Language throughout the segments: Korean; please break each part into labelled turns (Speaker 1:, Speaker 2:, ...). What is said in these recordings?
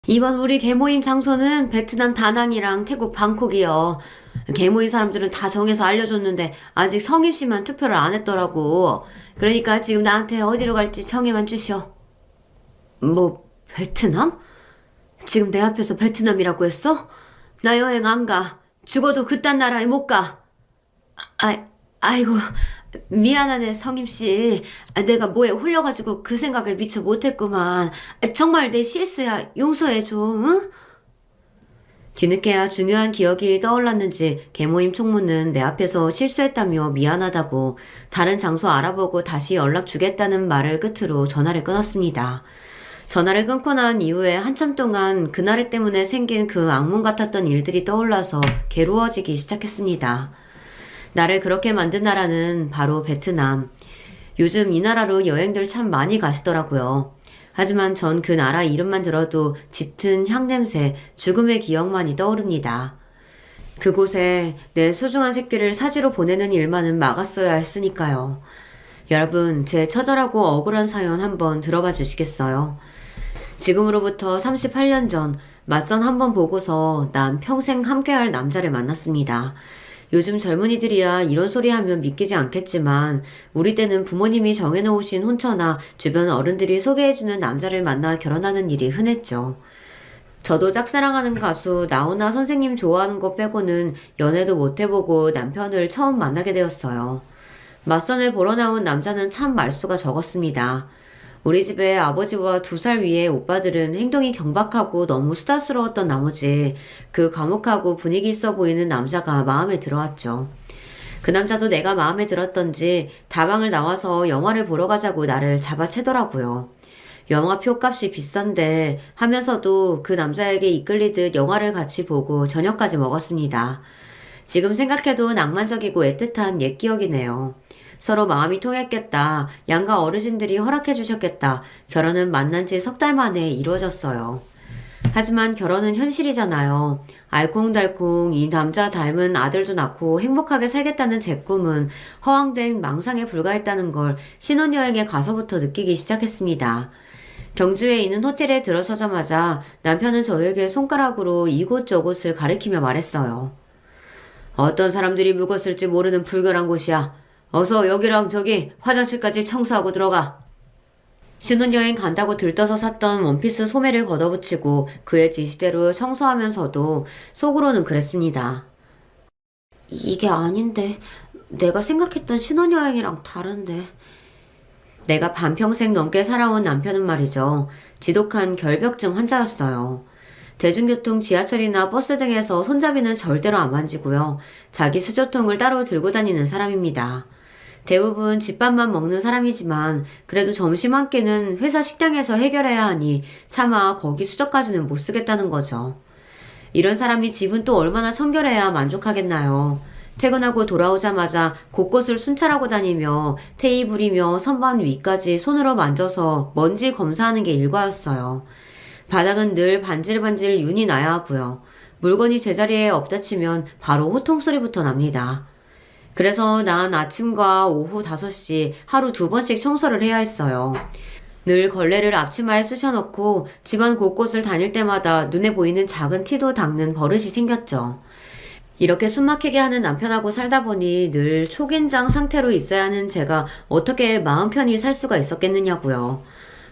Speaker 1: 이번 우리 개모임 장소는 베트남 다낭이랑 태국 방콕이요. 개모임 사람들은 다 정해서 알려줬는데 아직 성임 씨만 투표를 안 했더라고. 그러니까 지금 나한테 어디로 갈지 정해만 주시오. 뭐 베트남? 지금 내 앞에서 베트남이라고 했어? 나 여행 안 가. 죽어도 그딴 나라에 못 가. 아, 아이고 미안하네 성임 씨. 내가 뭐에 홀려가지고 그 생각을 미처 못했구만. 정말 내 실수야. 용서해줘. 응? 뒤늦게야 중요한 기억이 떠올랐는지 개모임 총무는 내 앞에서 실수했다며 미안하다고 다른 장소 알아보고 다시 연락 주겠다는 말을 끝으로 전화를 끊었습니다. 전화를 끊고 난 이후에 한참 동안 그날 때문에 생긴 그 악몽 같았던 일들이 떠올라서 괴로워지기 시작했습니다. 나를 그렇게 만든 나라는 바로 베트남. 요즘 이 나라로 여행들 참 많이 가시더라고요. 하지만 전 그 나라 이름만 들어도 짙은 향냄새, 죽음의 기억만이 떠오릅니다. 그곳에 내 소중한 새끼를 사지로 보내는 일만은 막았어야 했으니까요. 여러분, 제 처절하고 억울한 사연 한번 들어봐 주시겠어요? 지금으로부터 38년 전 맞선 한번 보고서 난 평생 함께할 남자를 만났습니다. 요즘 젊은이들이야 이런 소리 하면 믿기지 않겠지만 우리 때는 부모님이 정해놓으신 혼처나 주변 어른들이 소개해주는 남자를 만나 결혼하는 일이 흔했죠. 저도 짝사랑하는 가수 나훈아 선생님 좋아하는 거 빼고는 연애도 못 해보고 남편을 처음 만나게 되었어요. 맞선을 보러 나온 남자는 참 말수가 적었습니다. 우리 집에 아버지와 2살 위의 오빠들은 행동이 경박하고 너무 수다스러웠던 나머지 그 과묵하고 분위기 있어 보이는 남자가 마음에 들어왔죠. 그 남자도 내가 마음에 들었던지 다방을 나와서 영화를 보러 가자고 나를 잡아채더라고요. 영화표 값이 비싼데 하면서도 그 남자에게 이끌리듯 영화를 같이 보고 저녁까지 먹었습니다. 지금 생각해도 낭만적이고 애틋한 옛 기억이네요. 서로 마음이 통했겠다. 양가 어르신들이 허락해 주셨겠다. 결혼은 만난 지 3달 만에 이루어졌어요. 하지만 결혼은 현실이잖아요. 알콩달콩 이 남자 닮은 아들도 낳고 행복하게 살겠다는 제 꿈은 허황된 망상에 불과했다는 걸 신혼여행에 가서부터 느끼기 시작했습니다. 경주에 있는 호텔에 들어서자마자 남편은 저에게 손가락으로 이곳저곳을 가리키며 말했어요. 어떤 사람들이 묵었을지 모르는 불결한 곳이야. 어서 여기랑 저기 화장실까지 청소하고 들어가. 신혼여행 간다고 들떠서 샀던 원피스 소매를 걷어붙이고 그의 지시대로 청소하면서도 속으로는 그랬습니다. 이게 아닌데. 내가 생각했던 신혼여행이랑 다른데. 내가 반평생 넘게 살아온 남편은 말이죠. 지독한 결벽증 환자였어요. 대중교통 지하철이나 버스 등에서 손잡이는 절대로 안 만지고요. 자기 수저통을 따로 들고 다니는 사람입니다. 대부분 집밥만 먹는 사람이지만 그래도 점심 한 끼는 회사 식당에서 해결해야 하니 차마 거기 수저까지는 못 쓰겠다는 거죠. 이런 사람이 집은 또 얼마나 청결해야 만족하겠나요. 퇴근하고 돌아오자마자 곳곳을 순찰하고 다니며 테이블이며 선반 위까지 손으로 만져서 먼지 검사하는 게 일과였어요. 바닥은 늘 반질반질 윤이 나야 하고요. 물건이 제자리에 없다 치면 바로 호통 소리부터 납니다. 그래서 난 아침과 오후 5시 하루 2번씩 청소를 해야 했어요. 늘 걸레를 앞치마에 쑤셔놓고 집안 곳곳을 다닐 때마다 눈에 보이는 작은 티도 닦는 버릇이 생겼죠. 이렇게 숨막히게 하는 남편하고 살다 보니 늘 초긴장 상태로 있어야 하는 제가 어떻게 마음 편히 살 수가 있었겠느냐고요.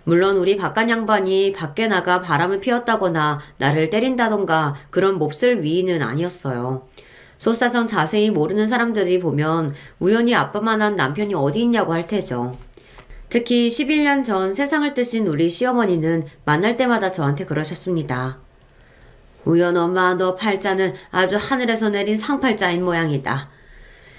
Speaker 1: 물론 우리 바깥 양반이 밖에 나가 바람을 피웠다거나 나를 때린다던가 그런 몹쓸 위인은 아니었어요. 소사정 자세히 모르는 사람들이 보면 우연히 아빠만한 남편이 어디 있냐고 할 테죠. 특히 11년 전 세상을 뜨신 우리 시어머니는 만날 때마다 저한테 그러셨습니다. 우연 엄마, 너 팔자는 아주 하늘에서 내린 상팔자인 모양이다.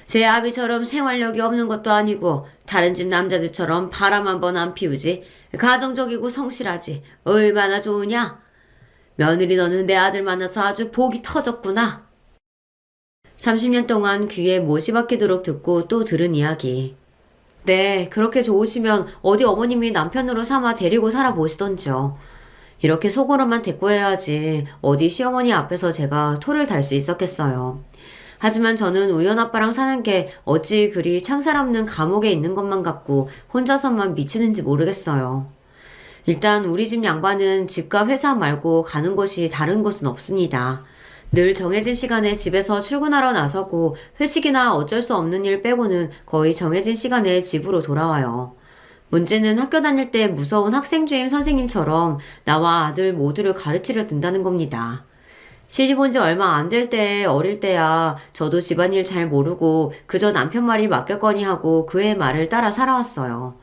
Speaker 1: 제 아비처럼 생활력이 없는 것도 아니고 다른 집 남자들처럼 바람 한 번 안 피우지. 가정적이고 성실하지. 얼마나 좋으냐? 며느리 너는 내 아들 만나서 아주 복이 터졌구나. 30년 동안 귀에 못이 박히도록 듣고 또 들은 이야기. 네, 그렇게 좋으시면 어디 어머님이 남편으로 삼아 데리고 살아보시던지요. 이렇게 속으로만 대꾸해야지 어디 시어머니 앞에서 제가 토를 달 수 있었겠어요. 하지만 저는 우연 아빠랑 사는 게 어찌 그리 창살 없는 감옥에 있는 것만 같고 혼자서만 미치는지 모르겠어요. 일단 우리 집 양반은 집과 회사 말고 가는 곳이 다른 곳은 없습니다. 늘 정해진 시간에 집에서 출근하러 나서고 회식이나 어쩔 수 없는 일 빼고는 거의 정해진 시간에 집으로 돌아와요. 문제는 학교 다닐 때 무서운 학생 주임 선생님처럼 나와 아들 모두를 가르치려 든다는 겁니다. 시집 온 지 얼마 안 될 때 어릴 때야 저도 집안일 잘 모르고 그저 남편 말이 맞겠거니 하고 그의 말을 따라 살아왔어요.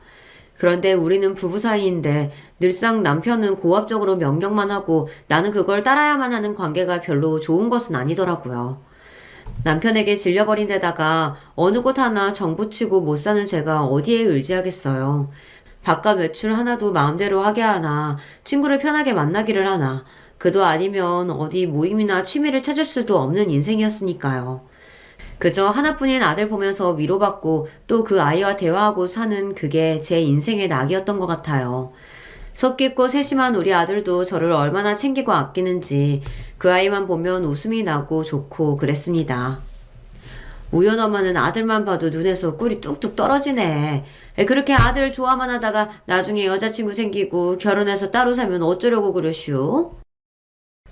Speaker 1: 그런데 우리는 부부 사이인데 늘상 남편은 고압적으로 명령만 하고 나는 그걸 따라야만 하는 관계가 별로 좋은 것은 아니더라고요. 남편에게 질려버린 데다가 어느 곳 하나 정붙이고 못 사는 제가 어디에 의지하겠어요. 바깥 외출 하나도 마음대로 하게 하나, 친구를 편하게 만나기를 하나, 그도 아니면 어디 모임이나 취미를 찾을 수도 없는 인생이었으니까요. 그저 하나뿐인 아들 보면서 위로받고 또 그 아이와 대화하고 사는 그게 제 인생의 낙이었던 것 같아요. 속 깊고 세심한 우리 아들도 저를 얼마나 챙기고 아끼는지 그 아이만 보면 웃음이 나고 좋고 그랬습니다. 우연 엄마는 아들만 봐도 눈에서 꿀이 뚝뚝 떨어지네. 그렇게 아들 좋아만 하다가 나중에 여자친구 생기고 결혼해서 따로 살면 어쩌려고 그러슈?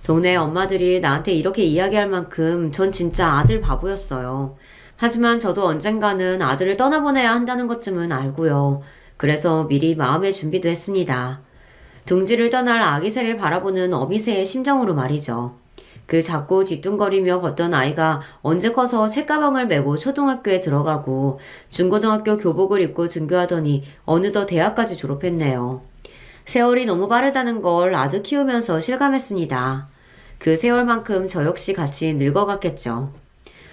Speaker 1: 동네 엄마들이 나한테 이렇게 이야기할 만큼 전 진짜 아들 바보였어요. 하지만 저도 언젠가는 아들을 떠나보내야 한다는 것쯤은 알고요. 그래서 미리 마음의 준비도 했습니다. 둥지를 떠날 아기새를 바라보는 어미새의 심정으로 말이죠. 그 작고 뒤뚱거리며 걷던 아이가 언제 커서 책가방을 메고 초등학교에 들어가고 중고등학교 교복을 입고 등교하더니 어느덧 대학까지 졸업했네요. 세월이 너무 빠르다는 걸 아들 키우면서 실감했습니다. 그 세월만큼 저 역시 같이 늙어갔겠죠.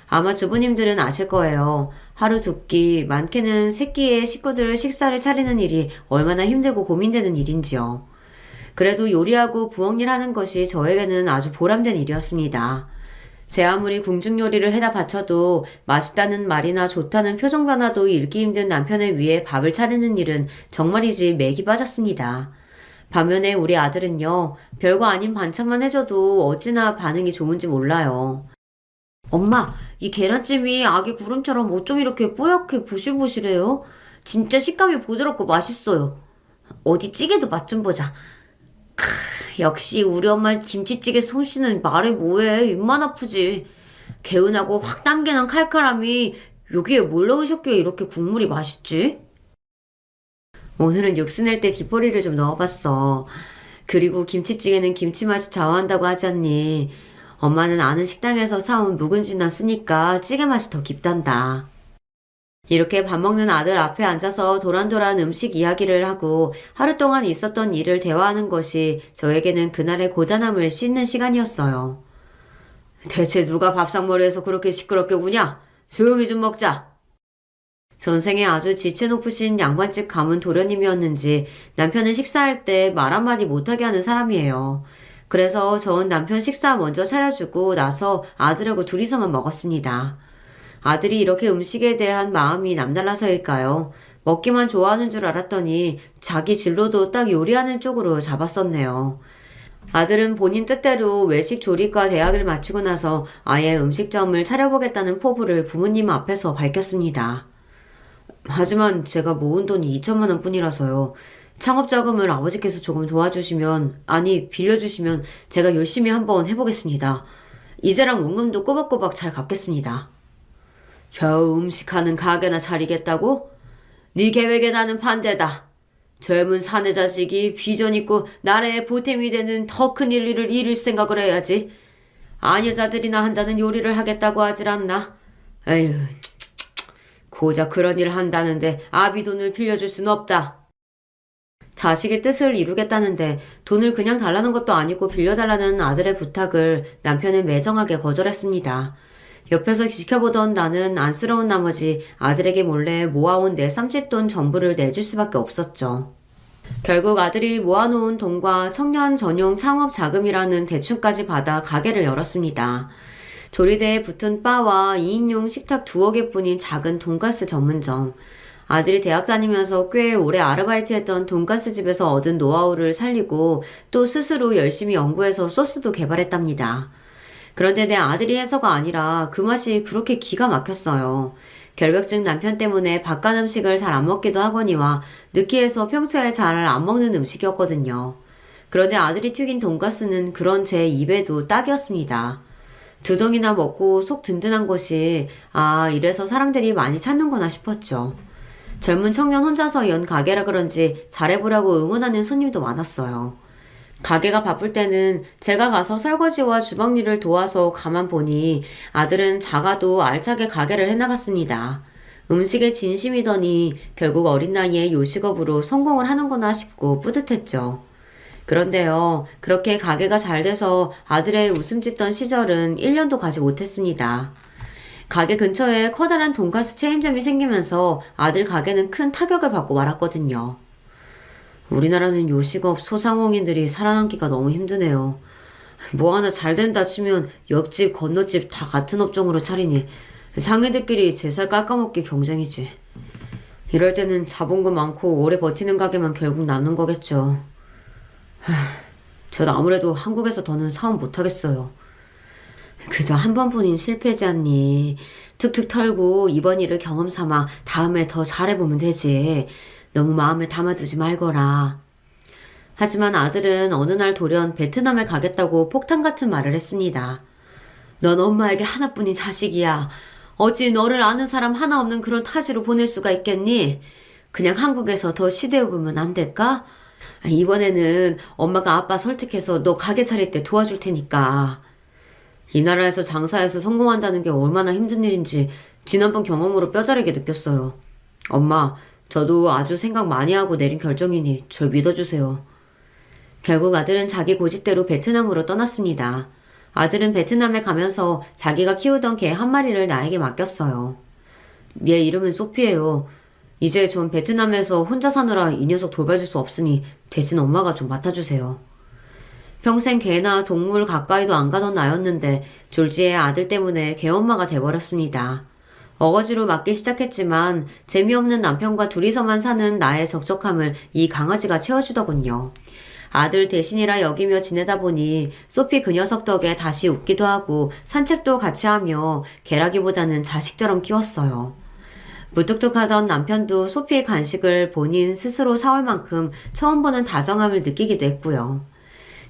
Speaker 1: 아마 주부님들은 아실 거예요. 하루 두 끼, 많게는 세 끼의 식구들 식사를 차리는 일이 얼마나 힘들고 고민되는 일인지요. 그래도 요리하고 부엌일 하는 것이 저에게는 아주 보람된 일이었습니다. 제 아무리 궁중 요리를 해다 바쳐도 맛있다는 말이나 좋다는 표정 변화도 읽기 힘든 남편을 위해 밥을 차리는 일은 정말이지 맥이 빠졌습니다. 반면에 우리 아들은요, 별거 아닌 반찬만 해줘도 어찌나 반응이 좋은지 몰라요. 엄마, 이 계란찜이 아기 구름처럼 어쩜 이렇게 뽀얗게 부실부실해요? 진짜 식감이 부드럽고 맛있어요. 어디 찌개도 맛 좀 보자. 역시 우리 엄마 김치찌개 솜씨는 말해 뭐해. 입만 아프지. 개운하고 확 당기는 칼칼함이 여기에 뭘 넣으셨기에 이렇게 국물이 맛있지? 오늘은 육수 낼 때 뒷머리를 좀 넣어봤어. 그리고 김치찌개는 김치 맛이 좌우한다고 하지 않니? 엄마는 아는 식당에서 사온 묵은지나 쓰니까 찌개 맛이 더 깊단다. 이렇게 밥 먹는 아들 앞에 앉아서 도란도란 음식 이야기를 하고 하루 동안 있었던 일을 대화하는 것이 저에게는 그날의 고단함을 씻는 시간이었어요. 대체 누가 밥상머리에서 그렇게 시끄럽게 우냐? 조용히 좀 먹자. 전생에 아주 지체 높으신 양반집 가문 도련님이었는지 남편은 식사할 때 말 한마디 못하게 하는 사람이에요. 그래서 전 남편 식사 먼저 차려주고 나서 아들하고 둘이서만 먹었습니다. 아들이 이렇게 음식에 대한 마음이 남달라서일까요? 먹기만 좋아하는 줄 알았더니 자기 진로도 딱 요리하는 쪽으로 잡았었네요. 아들은 본인 뜻대로 외식 조리과 대학을 마치고 나서 아예 음식점을 차려보겠다는 포부를 부모님 앞에서 밝혔습니다. 하지만 제가 모은 돈이 2천만 원 뿐이라서요. 창업자금을 아버지께서 조금 도와주시면, 아니 빌려주시면 제가 열심히 한번 해보겠습니다. 이자랑 원금도 꼬박꼬박 잘 갚겠습니다. 겨우 음식하는 가게나 차리겠다고? 네 계획에 나는 반대다. 젊은 사내 자식이 비전 있고 나라의 보탬이 되는 더 큰 일을 이룰 생각을 해야지. 아녀자들이나 한다는 요리를 하겠다고 하질 않나? 에휴, 고작 그런 일을 한다는데 아비 돈을 빌려줄 순 없다. 자식의 뜻을 이루겠다는데 돈을 그냥 달라는 것도 아니고 빌려달라는 아들의 부탁을 남편은 매정하게 거절했습니다. 옆에서 지켜보던 나는 안쓰러운 나머지 아들에게 몰래 모아온 내 쌈짓돈 전부를 내줄 수밖에 없었죠. 결국 아들이 모아놓은 돈과 청년 전용 창업 자금이라는 대출까지 받아 가게를 열었습니다. 조리대에 붙은 바와 2인용 식탁 2여 개뿐인 작은 돈가스 전문점. 아들이 대학 다니면서 꽤 오래 아르바이트했던 돈가스 집에서 얻은 노하우를 살리고 또 스스로 열심히 연구해서 소스도 개발했답니다. 그런데 내 아들이 해서가 아니라 그 맛이 그렇게 기가 막혔어요. 결벽증 남편 때문에 바깥 음식을 잘 안 먹기도 하거니와 느끼해서 평소에 잘 안 먹는 음식이었거든요. 그런데 아들이 튀긴 돈가스는 그런 제 입에도 딱이었습니다. 두 덩이나 먹고 속 든든한 것이 이래서 사람들이 많이 찾는구나 싶었죠. 젊은 청년 혼자서 연 가게라 그런지 잘해보라고 응원하는 손님도 많았어요. 가게가 바쁠 때는 제가 가서 설거지와 주방 일을 도와서 가만 보니 아들은 작아도 알차게 가게를 해나갔습니다. 음식에 진심이더니 결국 어린 나이에 요식업으로 성공을 하는구나 싶고 뿌듯했죠. 그런데요, 그렇게 가게가 잘 돼서 아들의 웃음 짓던 시절은 1년도 가지 못했습니다. 가게 근처에 커다란 돈가스 체인점이 생기면서 아들 가게는 큰 타격을 받고 말았거든요. 우리나라는 요식업 소상공인들이 살아남기가 너무 힘드네요. 뭐 하나 잘 된다 치면 옆집 건너집 다 같은 업종으로 차리니 상인들끼리 제살 깎아먹기 경쟁이지. 이럴 때는 자본금 많고 오래 버티는 가게만 결국 남는 거겠죠. 전 아무래도 한국에서 더는 사업 못하겠어요. 그저 한 번뿐인 실패지 않니. 툭툭 털고 이번 일을 경험 삼아 다음에 더 잘해보면 되지. 너무 마음에 담아두지 말거라. 하지만 아들은 어느 날 돌연 베트남에 가겠다고 폭탄 같은 말을 했습니다. 넌 엄마에게 하나뿐인 자식이야. 어찌 너를 아는 사람 하나 없는 그런 타지로 보낼 수가 있겠니? 그냥 한국에서 더 시대해보면 안 될까? 이번에는 엄마가 아빠 설득해서 너 가게 차릴 때 도와줄 테니까. 이 나라에서 장사해서 성공한다는 게 얼마나 힘든 일인지 지난번 경험으로 뼈저리게 느꼈어요. 엄마, 저도 아주 생각 많이 하고 내린 결정이니 절 믿어주세요. 결국 아들은 자기 고집대로 베트남으로 떠났습니다. 아들은 베트남에 가면서 자기가 키우던 개 한 마리를 나에게 맡겼어요. 얘 이름은 소피예요. 이제 전 베트남에서 혼자 사느라 이 녀석 돌봐줄 수 없으니 대신 엄마가 좀 맡아주세요. 평생 개나 동물 가까이도 안 가던 나였는데 졸지의 아들 때문에 개엄마가 돼버렸습니다. 어거지로 맡기 시작했지만 재미없는 남편과 둘이서만 사는 나의 적적함을 이 강아지가 채워주더군요. 아들 대신이라 여기며 지내다 보니 소피 그 녀석 덕에 다시 웃기도 하고 산책도 같이 하며 개라기보다는 자식처럼 키웠어요. 무뚝뚝하던 남편도 소피의 간식을 본인 스스로 사올 만큼 처음 보는 다정함을 느끼기도 했고요.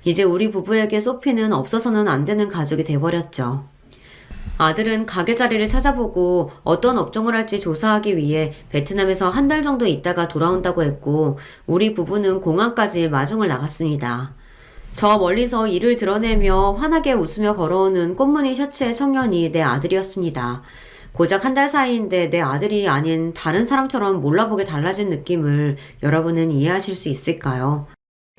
Speaker 1: 이제 우리 부부에게 소피는 없어서는 안 되는 가족이 돼버렸죠. 아들은 가게 자리를 찾아보고 어떤 업종을 할지 조사하기 위해 베트남에서 한 달 정도 있다가 돌아온다고 했고 우리 부부는 공항까지 마중을 나갔습니다. 저 멀리서 이를 드러내며 환하게 웃으며 걸어오는 꽃무늬 셔츠의 청년이 내 아들이었습니다. 고작 한 달 사이인데 내 아들이 아닌 다른 사람처럼 몰라보게 달라진 느낌을 여러분은 이해하실 수 있을까요?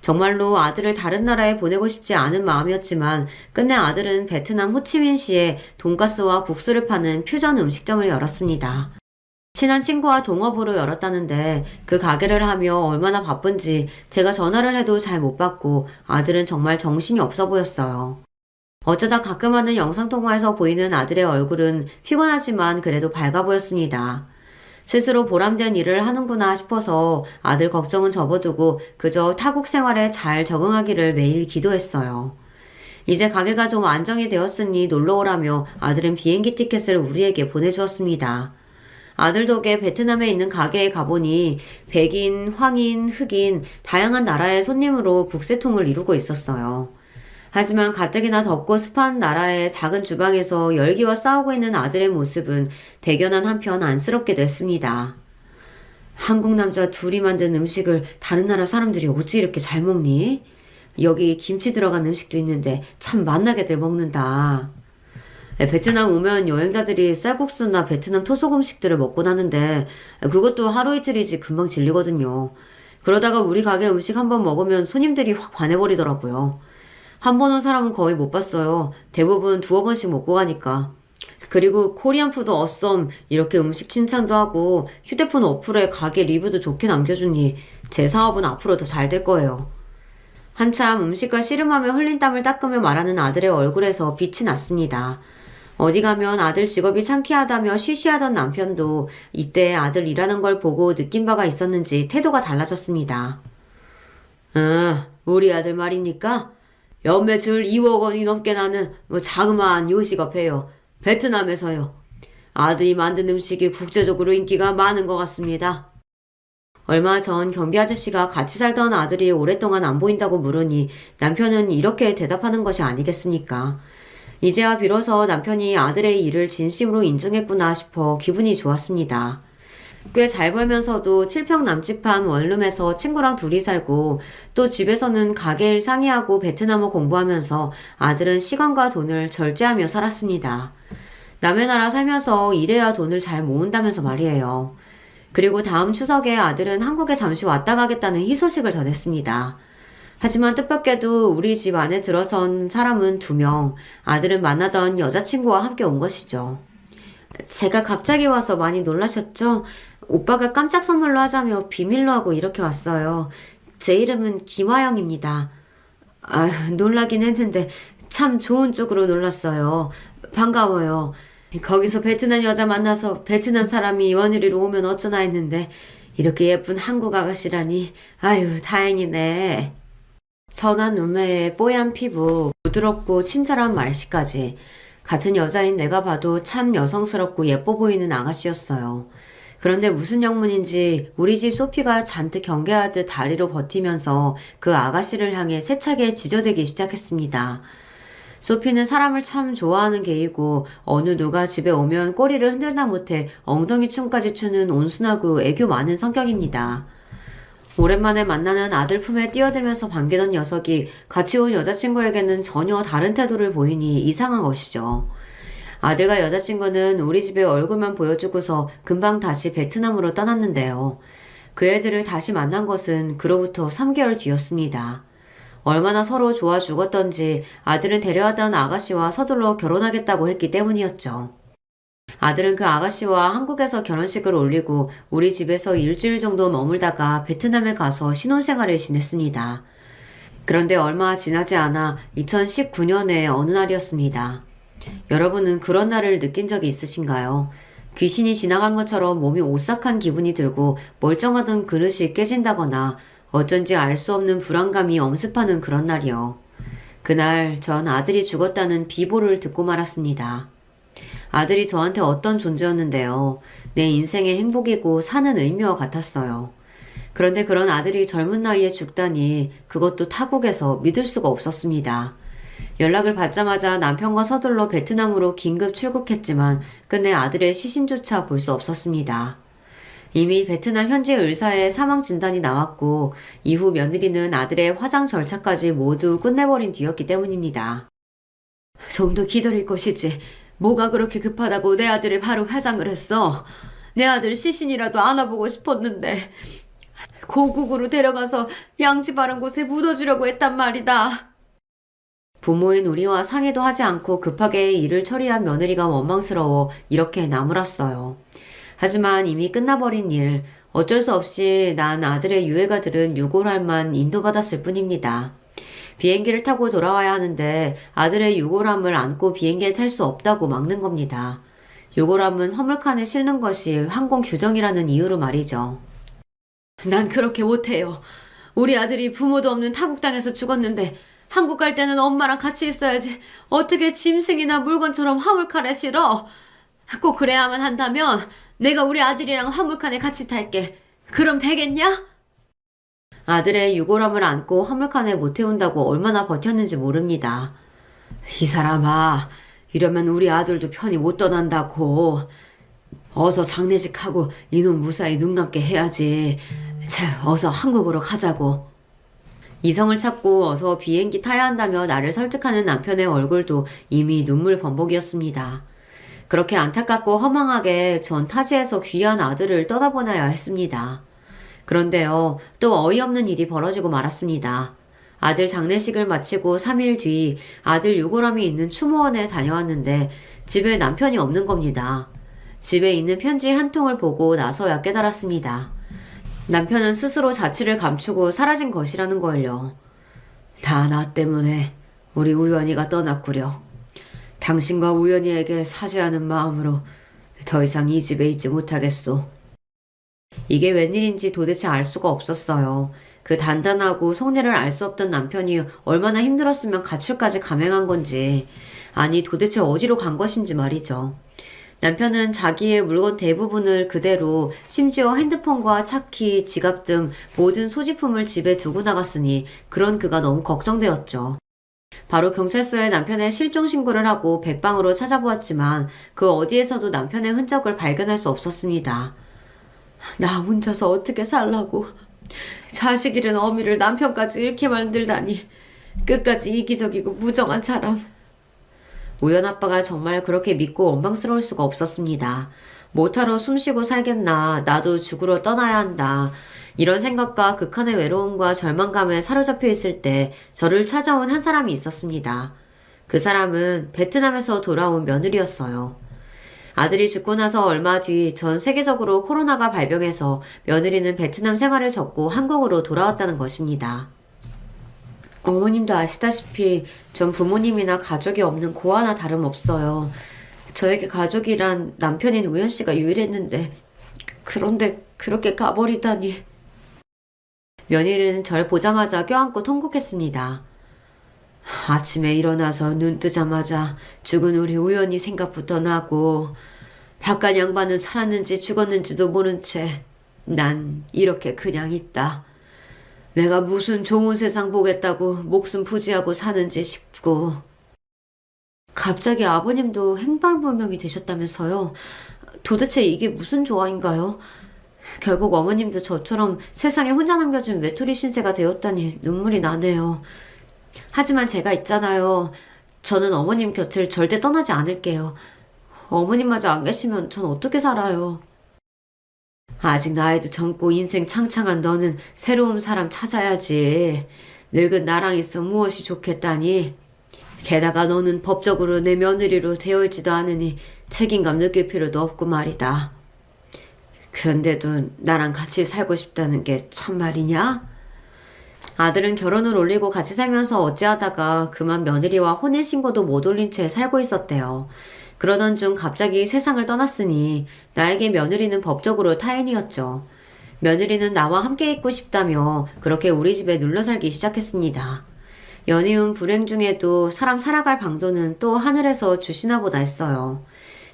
Speaker 1: 정말로 아들을 다른 나라에 보내고 싶지 않은 마음이었지만 끝내 아들은 베트남 호치민시에 돈가스와 국수를 파는 퓨전 음식점을 열었습니다. 친한 친구와 동업으로 열었다는데 그 가게를 하며 얼마나 바쁜지 제가 전화를 해도 잘 못 받고 아들은 정말 정신이 없어 보였어요. 어쩌다 가끔 하는 영상통화에서 보이는 아들의 얼굴은 피곤하지만 그래도 밝아 보였습니다. 스스로 보람된 일을 하는구나 싶어서 아들 걱정은 접어두고 그저 타국 생활에 잘 적응하기를 매일 기도했어요. 이제 가게가 좀 안정이 되었으니 놀러 오라며 아들은 비행기 티켓을 우리에게 보내주었습니다. 아들 덕에 베트남에 있는 가게에 가보니 백인, 황인, 흑인 다양한 나라의 손님으로 북새통을 이루고 있었어요. 하지만 가뜩이나 덥고 습한 나라의 작은 주방에서 열기와 싸우고 있는 아들의 모습은 대견한 한편 안쓰럽기도 했습니다. 한국 남자 둘이 만든 음식을 다른 나라 사람들이 어찌 이렇게 잘 먹니? 여기 김치 들어간 음식도 있는데 참 맛나게들 먹는다. 베트남 오면 여행자들이 쌀국수나 베트남 토속 음식들을 먹곤 하는데 그것도 하루 이틀이지 금방 질리거든요. 그러다가 우리 가게 음식 한번 먹으면 손님들이 확 반해버리더라고요. 한 번 온 사람은 거의 못 봤어요. 대부분 두어 번씩 먹고 가니까. 그리고 코리안 푸드 어썸 이렇게 음식 칭찬도 하고 휴대폰 어플에 가게 리뷰도 좋게 남겨주니 제 사업은 앞으로 더 잘 될 거예요. 한참 음식과 씨름하며 흘린 땀을 닦으며 말하는 아들의 얼굴에서 빛이 났습니다. 어디 가면 아들 직업이 창피하다며 쉬쉬하던 남편도 이때 아들 일하는 걸 보고 느낀 바가 있었는지 태도가 달라졌습니다. 우리 아들 말입니까? 연매출 2억 원이 넘게 나는 자그마한 요식업해요. 베트남에서요. 아들이 만든 음식이 국제적으로 인기가 많은 것 같습니다. 얼마 전 경비 아저씨가 같이 살던 아들이 오랫동안 안 보인다고 물으니 남편은 이렇게 대답하는 것이 아니겠습니까? 이제야 비로소 남편이 아들의 일을 진심으로 인정했구나 싶어 기분이 좋았습니다. 꽤 잘 벌면서도 7평 남짓한 원룸에서 친구랑 둘이 살고 또 집에서는 가게 일 상의하고 베트남어 공부하면서 아들은 시간과 돈을 절제하며 살았습니다. 남의 나라 살면서 일해야 돈을 잘 모은다면서 말이에요. 그리고 다음 추석에 아들은 한국에 잠시 왔다 가겠다는 희소식을 전했습니다. 하지만 뜻밖에도 우리 집 안에 들어선 사람은 2명, 아들은 만나던 여자친구와 함께 온 것이죠. 제가 갑자기 와서 많이 놀라셨죠? 오빠가 깜짝 선물로 하자며 비밀로 하고 이렇게 왔어요. 제 이름은 김화영입니다. 놀라긴 했는데 참 좋은 쪽으로 놀랐어요. 반가워요. 거기서 베트남 여자 만나서 베트남 사람이 원유리로 오면 어쩌나 했는데 이렇게 예쁜 한국 아가씨라니 다행이네. 선한 눈매에 뽀얀 피부, 부드럽고 친절한 말씨까지 같은 여자인 내가 봐도 참 여성스럽고 예뻐 보이는 아가씨였어요. 그런데 무슨 영문인지 우리 집 소피가 잔뜩 경계하듯 다리로 버티면서 그 아가씨를 향해 세차게 지저대기 시작했습니다. 소피는 사람을 참 좋아하는 개이고 어느 누가 집에 오면 꼬리를 흔들다 못해 엉덩이 춤까지 추는 온순하고 애교 많은 성격입니다. 오랜만에 만나는 아들 품에 뛰어들면서 반기던 녀석이 같이 온 여자친구에게는 전혀 다른 태도를 보이니 이상한 것이죠. 아들과 여자친구는 우리 집에 얼굴만 보여주고서 금방 다시 베트남으로 떠났는데요. 그 애들을 다시 만난 것은 그로부터 3개월 뒤였습니다. 얼마나 서로 좋아 죽었던지 아들은 데려왔던 아가씨와 서둘러 결혼하겠다고 했기 때문이었죠. 아들은 그 아가씨와 한국에서 결혼식을 올리고 우리 집에서 일주일 정도 머물다가 베트남에 가서 신혼생활을 지냈습니다. 그런데 얼마 지나지 않아 2019년의 어느 날이었습니다. 여러분은 그런 날을 느낀 적이 있으신가요? 귀신이 지나간 것처럼 몸이 오싹한 기분이 들고 멀쩡하던 그릇이 깨진다거나 어쩐지 알 수 없는 불안감이 엄습하는 그런 날이요. 그날 전 아들이 죽었다는 비보를 듣고 말았습니다. 아들이 저한테 어떤 존재였는데요. 내 인생의 행복이고 사는 의미와 같았어요. 그런데 그런 아들이 젊은 나이에 죽다니 그것도 타국에서 믿을 수가 없었습니다. 연락을 받자마자 남편과 서둘러 베트남으로 긴급 출국했지만 끝내 아들의 시신조차 볼 수 없었습니다. 이미 베트남 현지 의사의 사망 진단이 나왔고 이후 며느리는 아들의 화장 절차까지 모두 끝내버린 뒤였기 때문입니다. 좀 더 기다릴 것이지. 뭐가 그렇게 급하다고 내 아들을 바로 화장을 했어. 내 아들 시신이라도 안아보고 싶었는데 고국으로 데려가서 양지 바른 곳에 묻어주려고 했단 말이다. 부모인 우리와 상의도 하지 않고 급하게 일을 처리한 며느리가 원망스러워 이렇게 나무랐어요. 하지만 이미 끝나버린 일, 어쩔 수 없이 난 아들의 유해가 들은 유골함만 인도받았을 뿐입니다. 비행기를 타고 돌아와야 하는데 아들의 유골함을 안고 비행기에 탈 수 없다고 막는 겁니다. 유골함은 화물칸에 실는 것이 항공 규정이라는 이유로 말이죠. 난 그렇게 못해요. 우리 아들이 부모도 없는 타국 땅에서 죽었는데 한국 갈 때는 엄마랑 같이 있어야지. 어떻게 짐승이나 물건처럼 화물칸에 실어? 꼭 그래야만 한다면 내가 우리 아들이랑 화물칸에 같이 탈게. 그럼 되겠냐? 아들의 유골함을 안고 화물칸에 못 태운다고 얼마나 버텼는지 모릅니다. 이 사람아, 이러면 우리 아들도 편히 못 떠난다고. 어서 장례식하고 이놈 무사히 눈 감게 해야지. 자, 어서 한국으로 가자고. 이성을 찾고 어서 비행기 타야 한다며 나를 설득하는 남편의 얼굴도 이미 눈물 범벅이었습니다. 그렇게 안타깝고 허망하게 전 타지에서 귀한 아들을 떠나보내야 했습니다. 그런데요, 또 어이없는 일이 벌어지고 말았습니다. 아들 장례식을 마치고 3일 뒤 아들 유골함이 있는 추모원에 다녀왔는데 집에 남편이 없는 겁니다. 집에 있는 편지 한 통을 보고 나서야 깨달았습니다. 남편은 스스로 자취를 감추고 사라진 것이라는 걸요. 다 나 때문에 우리 우연이가 떠났구려. 당신과 우연이에게 사죄하는 마음으로 더 이상 이 집에 있지 못하겠소. 이게 웬일인지 도대체 알 수가 없었어요. 그 단단하고 속내를 알 수 없던 남편이 얼마나 힘들었으면 가출까지 감행한 건지, 아니 도대체 어디로 간 것인지 말이죠. 남편은 자기의 물건 대부분을 그대로 심지어 핸드폰과 차키, 지갑 등 모든 소지품을 집에 두고 나갔으니 그런 그가 너무 걱정되었죠. 바로 경찰서에 남편의 실종 신고를 하고 백방으로 찾아보았지만 그 어디에서도 남편의 흔적을 발견할 수 없었습니다. 나 혼자서 어떻게 살라고. 자식 잃은 어미를 남편까지 잃게 만들다니. 끝까지 이기적이고 무정한 사람. 우연 아빠가 정말 그렇게 믿고 원망스러울 수가 없었습니다. 못하러 숨쉬고 살겠나. 나도 죽으러 떠나야 한다. 이런 생각과 극한의 외로움과 절망감에 사로잡혀 있을 때 저를 찾아온 한 사람이 있었습니다. 그 사람은 베트남에서 돌아온 며느리였어요. 아들이 죽고 나서 얼마 뒤 전 세계적으로 코로나가 발병해서 며느리는 베트남 생활을 접고 한국으로 돌아왔다는 것입니다. 어머님도 아시다시피 전 부모님이나 가족이 없는 고아나 다름없어요. 저에게 가족이란 남편인 우연 씨가 유일했는데 그런데 그렇게 가버리다니. 며느리는 절 보자마자 껴안고 통곡했습니다. 아침에 일어나서 눈 뜨자마자 죽은 우리 우연이 생각부터 나고 바깥 양반은 살았는지 죽었는지도 모른 채 난 이렇게 그냥 있다. 내가 무슨 좋은 세상 보겠다고 목숨 부지하고 사는지 싶고. 갑자기 아버님도 행방불명이 되셨다면서요. 도대체 이게 무슨 조화인가요? 결국 어머님도 저처럼 세상에 혼자 남겨진 외톨이 신세가 되었다니 눈물이 나네요. 하지만 제가 있잖아요. 저는 어머님 곁을 절대 떠나지 않을게요. 어머님마저 안 계시면 전 어떻게 살아요? 아직 나이도 젊고 인생 창창한 너는 새로운 사람 찾아야지. 늙은 나랑 있어 무엇이 좋겠다니. 게다가 너는 법적으로 내 며느리로 되어 있지도 않으니 책임감 느낄 필요도 없고 말이다. 그런데도 나랑 같이 살고 싶다는 게 참말이냐? 아들은 결혼을 올리고 같이 살면서 어찌하다가 그만 며느리와 혼인신고도 못 올린 채 살고 있었대요. 그러던 중 갑자기 세상을 떠났으니 나에게 며느리는 법적으로 타인이었죠. 며느리는 나와 함께 있고 싶다며 그렇게 우리 집에 눌러 살기 시작했습니다. 연이은 불행 중에도 사람 살아갈 방도는 또 하늘에서 주시나 보다 했어요.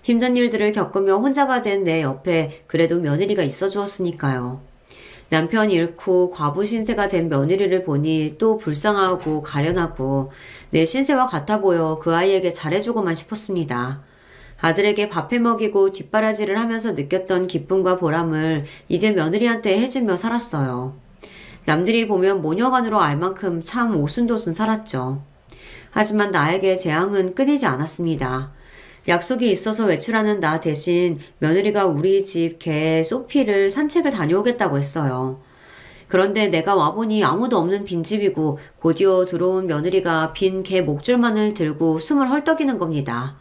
Speaker 1: 힘든 일들을 겪으며 혼자가 된 내 옆에 그래도 며느리가 있어 주었으니까요. 남편 잃고 과부 신세가 된 며느리를 보니 또 불쌍하고 가련하고 내 신세와 같아 보여 그 아이에게 잘해주고만 싶었습니다. 아들에게 밥해 먹이고 뒷바라지를 하면서 느꼈던 기쁨과 보람을 이제 며느리한테 해주며 살았어요. 남들이 보면 모녀간으로 알 만큼 참 오순도순 살았죠. 하지만 나에게 재앙은 끊이지 않았습니다. 약속이 있어서 외출하는 나 대신 며느리가 우리 집 개 소피를 산책을 다녀오겠다고 했어요. 그런데 내가 와보니 아무도 없는 빈집이고 곧이어 들어온 며느리가 빈 개 목줄만을 들고 숨을 헐떡이는 겁니다.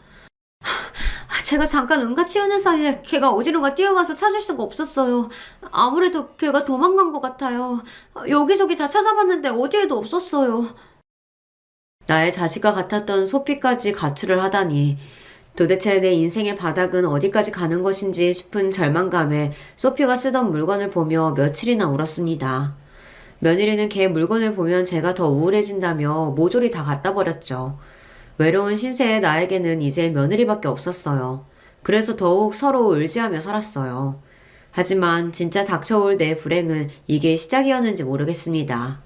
Speaker 1: 제가 잠깐 응가 치우는 사이에 걔가 어디론가 뛰어가서 찾을 수가 없었어요. 아무래도 걔가 도망간 것 같아요. 여기저기 다 찾아봤는데 어디에도 없었어요. 나의 자식과 같았던 소피까지 가출을 하다니. 도대체 내 인생의 바닥은 어디까지 가는 것인지 싶은 절망감에 소피가 쓰던 물건을 보며 며칠이나 울었습니다. 며느리는 걔 물건을 보면 제가 더 우울해진다며 모조리 다 갖다 버렸죠. 외로운 신세의 나에게는 이제 며느리밖에 없었어요. 그래서 더욱 서로 의지하며 살았어요. 하지만 진짜 닥쳐올 내 불행은 이게 시작이었는지 모르겠습니다.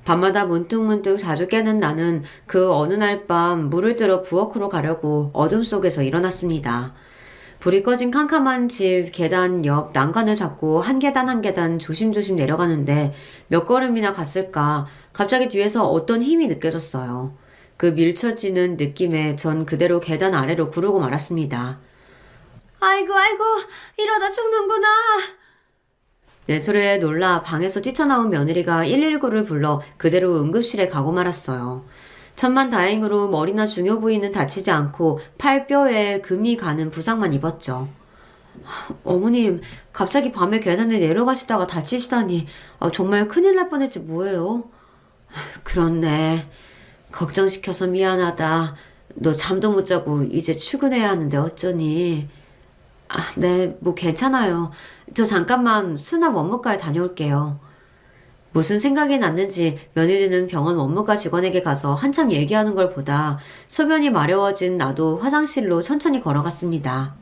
Speaker 1: 밤마다 문득문득 자주 깨는 나는 그 어느 날 밤 물을 들어 부엌으로 가려고 어둠 속에서 일어났습니다. 불이 꺼진 캄캄한 집 계단 옆 난간을 잡고 한 계단 한 계단 조심조심 내려가는데 몇 걸음이나 갔을까 갑자기 뒤에서 어떤 힘이 느껴졌어요. 그 밀쳐지는 느낌에 전 그대로 계단 아래로 구르고 말았습니다. 아이고 이러다 죽는구나. 내 소리에 놀라 방에서 뛰쳐나온 며느리가 119를 불러 그대로 응급실에 가고 말았어요. 천만다행으로 머리나 중요 부위는 다치지 않고 팔뼈에 금이 가는 부상만 입었죠. 어머님, 갑자기 밤에 계단에 내려가시다가 다치시다니 정말 큰일 날 뻔했지 뭐예요. 그렇네. 걱정시켜서 미안하다. 너 잠도 못 자고 이제 출근해야 하는데 어쩌니. 네, 뭐 괜찮아요. 저 잠깐만 수납 원무과에 다녀올게요. 무슨 생각이 났는지 며느리는 병원 원무과 직원에게 가서 한참 얘기하는 걸 보다 소변이 마려워진 나도 화장실로 천천히 걸어갔습니다.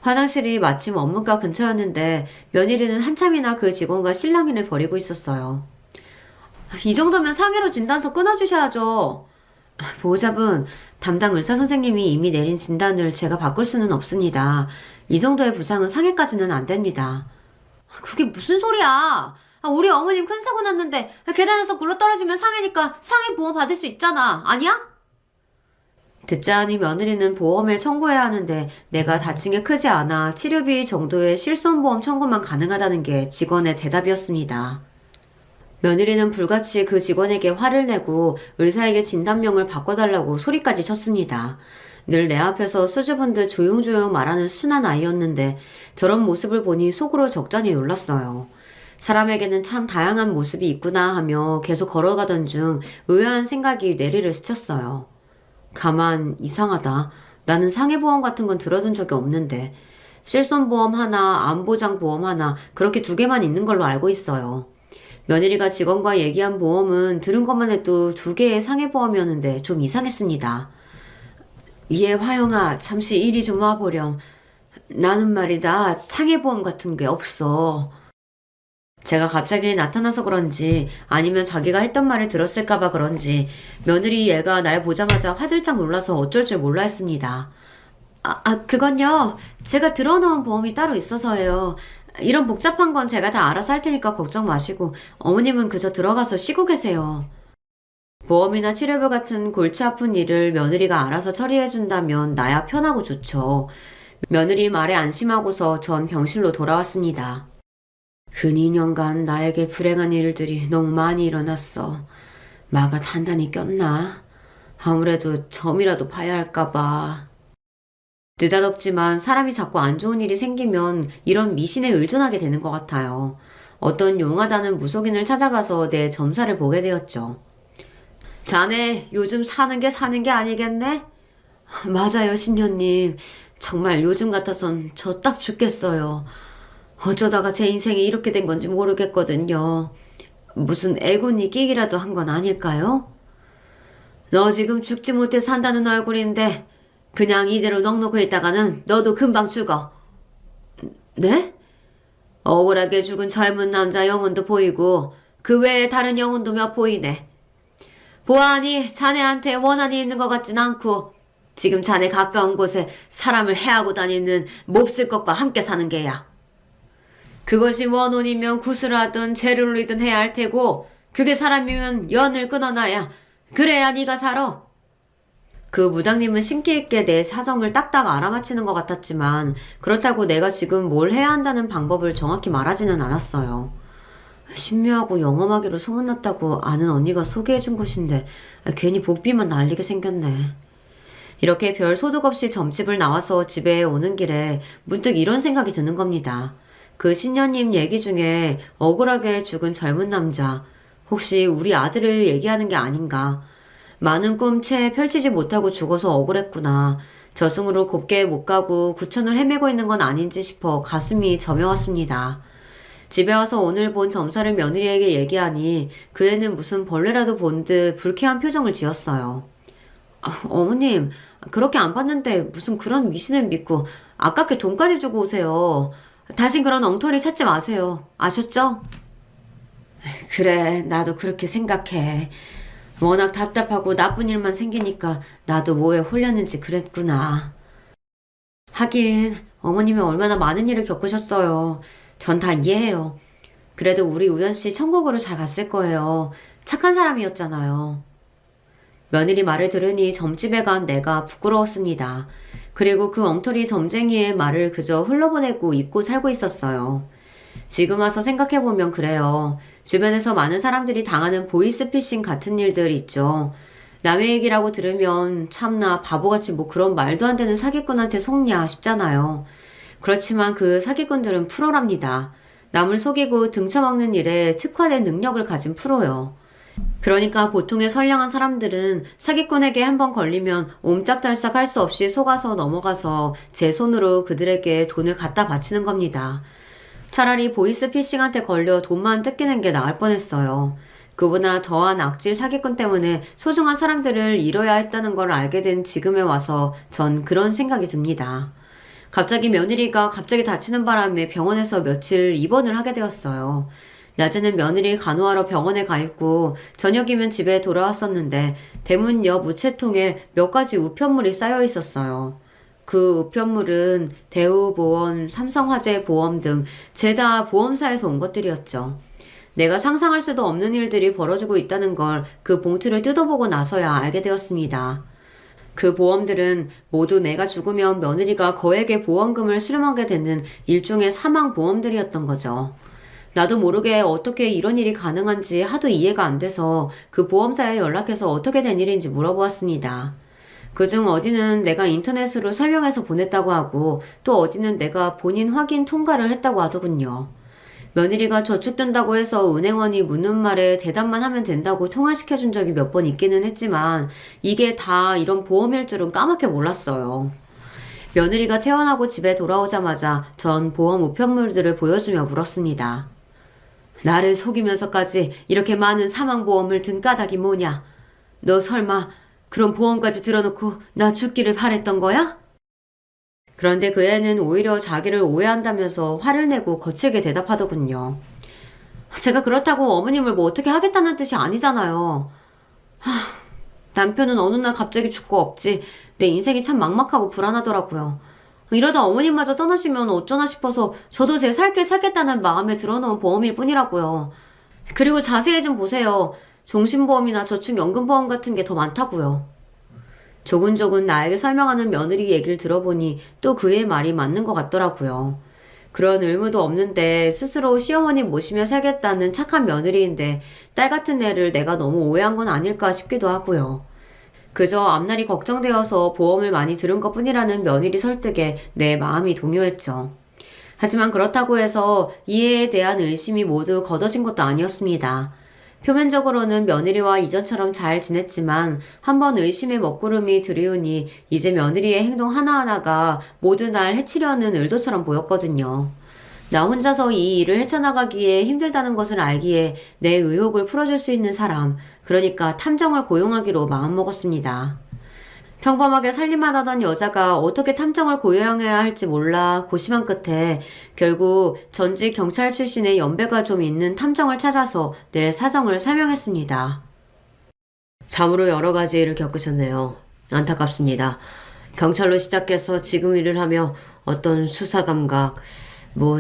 Speaker 1: 화장실이 마침 업무가 근처였는데 며느리는 한참이나 그 직원과 실랑이를 벌이고 있었어요. 이 정도면 상해로 진단서 끊어주셔야죠. 보호자분, 담당 의사 선생님이 이미 내린 진단을 제가 바꿀 수는 없습니다. 이 정도의 부상은 상해까지는 안 됩니다. 그게 무슨 소리야? 우리 어머님 큰 사고 났는데 계단에서 굴러떨어지면 상해니까 상해 보험 받을 수 있잖아. 아니야? 듣자 하니 며느리는 보험에 청구해야 하는데 내가 다친 게 크지 않아 치료비 정도의 실손보험 청구만 가능하다는 게 직원의 대답이었습니다. 며느리는 불같이 그 직원에게 화를 내고 의사에게 진단명을 바꿔달라고 소리까지 쳤습니다. 늘 내 앞에서 수줍은 듯 조용조용 말하는 순한 아이였는데 저런 모습을 보니 속으로 적잖이 놀랐어요. 사람에게는 참 다양한 모습이 있구나 하며 계속 걸어가던 중 의아한 생각이 뇌리를 스쳤어요. 가만 이상하다. 나는 상해보험 같은 건 들어둔 적이 없는데 실손보험 하나, 암보장보험 하나 그렇게 2개만 있는 걸로 알고 있어요. 며느리가 직원과 얘기한 보험은 들은 것만 해도 2개의 상해보험이었는데 좀 이상했습니다. 예, 화영아, 잠시 이리 좀 와보렴. 나는 말이다, 상해보험 같은 게 없어. 제가 갑자기 나타나서 그런지 아니면 자기가 했던 말을 들었을까봐 그런지 며느리 얘가 날 보자마자 화들짝 놀라서 어쩔 줄 몰라 했습니다. 그건요. 제가 들어놓은 보험이 따로 있어서요. 이런 복잡한 건 제가 다 알아서 할 테니까 걱정 마시고 어머님은 그저 들어가서 쉬고 계세요. 보험이나 치료비 같은 골치 아픈 일을 며느리가 알아서 처리해준다면 나야 편하고 좋죠. 며느리 말에 안심하고서 전 병실로 돌아왔습니다. 근 2년간 나에게 불행한 일들이 너무 많이 일어났어. 마가 단단히 꼈나? 아무래도 점이라도 봐야 할까봐. 느닷없지만 사람이 자꾸 안 좋은 일이 생기면 이런 미신에 의존하게 되는 것 같아요. 어떤 용하다는 무속인을 찾아가서 내 점사를 보게 되었죠. 자네 요즘 사는 게 아니겠네? 맞아요, 신녀님. 정말 요즘 같아선 저 딱 죽겠어요. 어쩌다가 제 인생이 이렇게 된 건지 모르겠거든요. 무슨 애군이 끼기라도 한 건 아닐까요? 너 지금 죽지 못해 산다는 얼굴인데 그냥 이대로 넋놓고 있다가는 너도 금방 죽어. 네? 억울하게 죽은 젊은 남자 영혼도 보이고 그 외에 다른 영혼도 몇 보이네. 보아하니 자네한테 원한이 있는 것 같진 않고 지금 자네 가까운 곳에 사람을 해하고 다니는 몹쓸 것과 함께 사는 게야. 그것이 원혼이면 구슬하든 재를 울리든 해야 할 테고 그게 사람이면 연을 끊어놔야 그래야 네가 살아. 그 무당님은 신기 있게 내 사정을 딱딱 알아맞히는 것 같았지만 그렇다고 내가 지금 뭘 해야 한다는 방법을 정확히 말하지는 않았어요. 신묘하고 영험하기로 소문났다고 아는 언니가 소개해준 곳인데 괜히 복비만 날리게 생겼네. 이렇게 별 소득 없이 점집을 나와서 집에 오는 길에 문득 이런 생각이 드는 겁니다. 그 신녀님 얘기 중에 억울하게 죽은 젊은 남자, 혹시 우리 아들을 얘기하는 게 아닌가. 많은 꿈 채 펼치지 못하고 죽어서 억울했구나. 저승으로 곱게 못 가고 구천을 헤매고 있는 건 아닌지 싶어 가슴이 저며왔습니다. 집에 와서 오늘 본 점사를 며느리에게 얘기하니 그 애는 무슨 벌레라도 본 듯 불쾌한 표정을 지었어요. 어머님, 그렇게 안 봤는데 무슨 그런 미신을 믿고 아깝게 돈까지 주고 오세요. 다신 그런 엉터리 찾지 마세요. 아셨죠? 그래, 나도 그렇게 생각해. 워낙 답답하고 나쁜 일만 생기니까 나도 뭐에 홀렸는지 그랬구나. 하긴 어머님이 얼마나 많은 일을 겪으셨어요. 전 다 이해해요. 그래도 우리 우연씨 천국으로 잘 갔을 거예요. 착한 사람이었잖아요. 며느리 말을 들으니 점집에 간 내가 부끄러웠습니다. 그리고 그 엉터리 점쟁이의 말을 그저 흘러보내고 잊고 살고 있었어요. 지금 와서 생각해보면 그래요. 주변에서 많은 사람들이 당하는 보이스피싱 같은 일들 있죠. 남의 얘기라고 들으면 참나 바보같이 뭐 그런 말도 안 되는 사기꾼한테 속냐 싶잖아요. 그렇지만 그 사기꾼들은 프로랍니다. 남을 속이고 등쳐먹는 일에 특화된 능력을 가진 프로요. 그러니까 보통의 선량한 사람들은 사기꾼에게 한번 걸리면 옴짝달싹 할 수 없이 속아서 넘어가서 제 손으로 그들에게 돈을 갖다 바치는 겁니다. 차라리 보이스피싱한테 걸려 돈만 뜯기는 게 나을 뻔했어요. 그보다 더한 악질 사기꾼 때문에 소중한 사람들을 잃어야 했다는 걸 알게 된 지금에 와서 전 그런 생각이 듭니다. 갑자기 며느리가 갑자기 다치는 바람에 병원에서 며칠 입원을 하게 되었어요. 낮에는 며느리 간호하러 병원에 가 있고 저녁이면 집에 돌아왔었는데 대문 옆 우체통에 몇 가지 우편물이 쌓여 있었어요. 그 우편물은 대우보험, 삼성화재 보험 등 죄다 보험사에서 온 것들이었죠. 내가 상상할 수도 없는 일들이 벌어지고 있다는 걸 그 봉투를 뜯어보고 나서야 알게 되었습니다. 그 보험들은 모두 내가 죽으면 며느리가 거액의 보험금을 수령하게 되는 일종의 사망보험들이었던 거죠. 나도 모르게 어떻게 이런 일이 가능한지 하도 이해가 안 돼서 그 보험사에 연락해서 어떻게 된 일인지 물어보았습니다. 그중 어디는 내가 인터넷으로 설명해서 보냈다고 하고 또 어디는 내가 본인 확인 통과를 했다고 하더군요. 며느리가 저축된다고 해서 은행원이 묻는 말에 대답만 하면 된다고 통화시켜준 적이 몇 번 있기는 했지만 이게 다 이런 보험일 줄은 까맣게 몰랐어요. 며느리가 퇴원하고 집에 돌아오자마자 전 보험 우편물들을 보여주며 물었습니다. 나를 속이면서까지 이렇게 많은 사망보험을 든 까닭이 뭐냐? 너 설마 그런 보험까지 들어놓고 나 죽기를 바랬던 거야? 그런데 그 애는 오히려 자기를 오해한다면서 화를 내고 거칠게 대답하더군요. 제가 그렇다고 어머님을 뭐 어떻게 하겠다는 뜻이 아니잖아요. 남편은 어느 날 갑자기 죽고 없지. 내 인생이 참 막막하고 불안하더라고요. 이러다 어머님마저 떠나시면 어쩌나 싶어서 저도 제 살 길 찾겠다는 마음에 들어놓은 보험일 뿐이라고요. 그리고 자세히 좀 보세요. 종신보험이나 저축연금보험 같은 게 더 많다고요. 조근조근 나에게 설명하는 며느리 얘기를 들어보니 또 그의 말이 맞는 것 같더라고요. 그런 의무도 없는데 스스로 시어머니 모시며 살겠다는 착한 며느리인데 딸 같은 애를 내가 너무 오해한 건 아닐까 싶기도 하고요. 그저 앞날이 걱정되어서 보험을 많이 들은 것뿐이라는 며느리 설득에 내 마음이 동요했죠. 하지만 그렇다고 해서 이해에 대한 의심이 모두 걷어진 것도 아니었습니다. 표면적으로는 며느리와 이전처럼 잘 지냈지만 한번 의심의 먹구름이 들이우니 이제 며느리의 행동 하나하나가 모두 날 해치려는 의도처럼 보였거든요. 나 혼자서 이 일을 헤쳐나가기에 힘들다는 것을 알기에 내 의혹을 풀어줄 수 있는 사람, 그러니까 탐정을 고용하기로 마음먹었습니다. 평범하게 살림만 하던 여자가 어떻게 탐정을 고용해야 할지 몰라 고심한 끝에 결국 전직 경찰 출신의 연배가 좀 있는 탐정을 찾아서 내 사정을 설명했습니다. 참으로 여러 가지 일을 겪으셨네요. 안타깝습니다. 경찰로 시작해서 지금 일을 하며 어떤 수사 감각,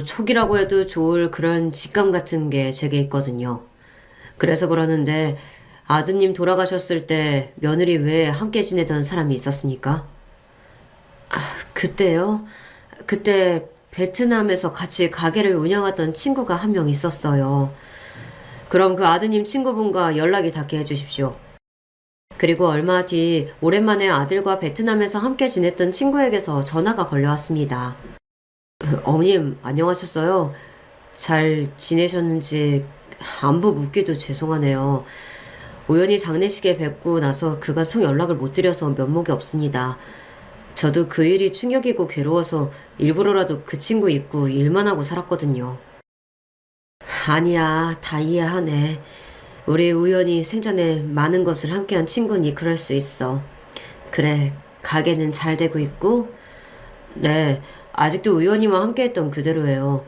Speaker 1: 촉이라고 해도 좋을 그런 직감 같은 게 제게 있거든요. 그래서 그러는데 아드님 돌아가셨을 때 며느리 외에 함께 지내던 사람이 있었습니까? 그때요? 그때 베트남에서 같이 가게를 운영하던 친구가 한 명 있었어요. 그럼 그 아드님 친구분과 연락이 닿게 해주십시오. 그리고 얼마 뒤 오랜만에 아들과 베트남에서 함께 지냈던 친구에게서 전화가 걸려왔습니다. 어머님 안녕하셨어요? 잘 지내셨는지 안부 묻기도 죄송하네요. 우연히 장례식에 뵙고 나서 그간 통 연락을 못 드려서 면목이 없습니다. 저도 그 일이 충격이고 괴로워서 일부러라도 그 친구 잊고 일만 하고 살았거든요. 아니야, 다 이해하네. 우리 우연히 생전에 많은 것을 함께한 친구니 그럴 수 있어. 그래, 가게는 잘 되고 있고? 네, 아직도 우연히와 함께했던 그대로예요.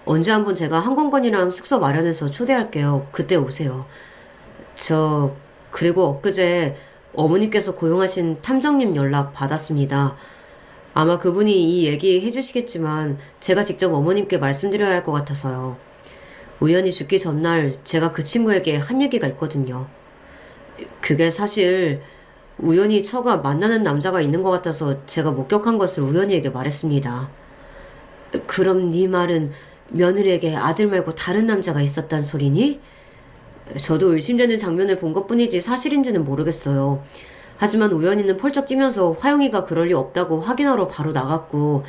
Speaker 1: 언제 한번 제가 항공권이랑 숙소 마련해서 초대할게요. 그때 오세요. 그리고 엊그제 어머님께서 고용하신 탐정님 연락 받았습니다. 아마 그분이 이 얘기 해주시겠지만 제가 직접 어머님께 말씀드려야 할 것 같아서요. 우연히 죽기 전날 제가 그 친구에게 한 얘기가 있거든요. 그게 사실 우연히 처가 만나는 남자가 있는 것 같아서 제가 목격한 것을 우연히에게 말했습니다. 그럼 네 말은 며느리에게 아들 말고 다른 남자가 있었단 소리니? 저도 의심되는 장면을 본 것뿐이지 사실인지는 모르겠어요. 하지만 우연히는 펄쩍 뛰면서 화영이가 그럴 리 없다고 확인하러 바로 나갔고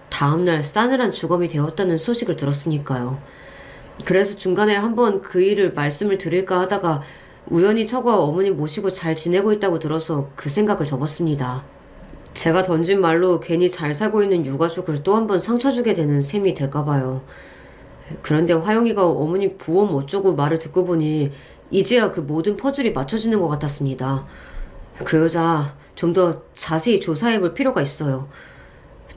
Speaker 1: 다음날 싸늘한 주검이 되었다는 소식을 들었으니까요. 그래서 중간에 한번 그 일을 말씀을 드릴까 하다가 우연히 처가 어머님 모시고 잘 지내고 있다고 들어서 그 생각을 접었습니다. 제가 던진 말로 괜히 잘 살고 있는 유가족을 또 한 번 상처 주게 되는 셈이 될까봐요. 그런데 화영이가 어머니 보험 어쩌고 말을 듣고 보니 이제야 그 모든 퍼즐이 맞춰지는 것 같았습니다. 그 여자 좀 더 자세히 조사해볼 필요가 있어요.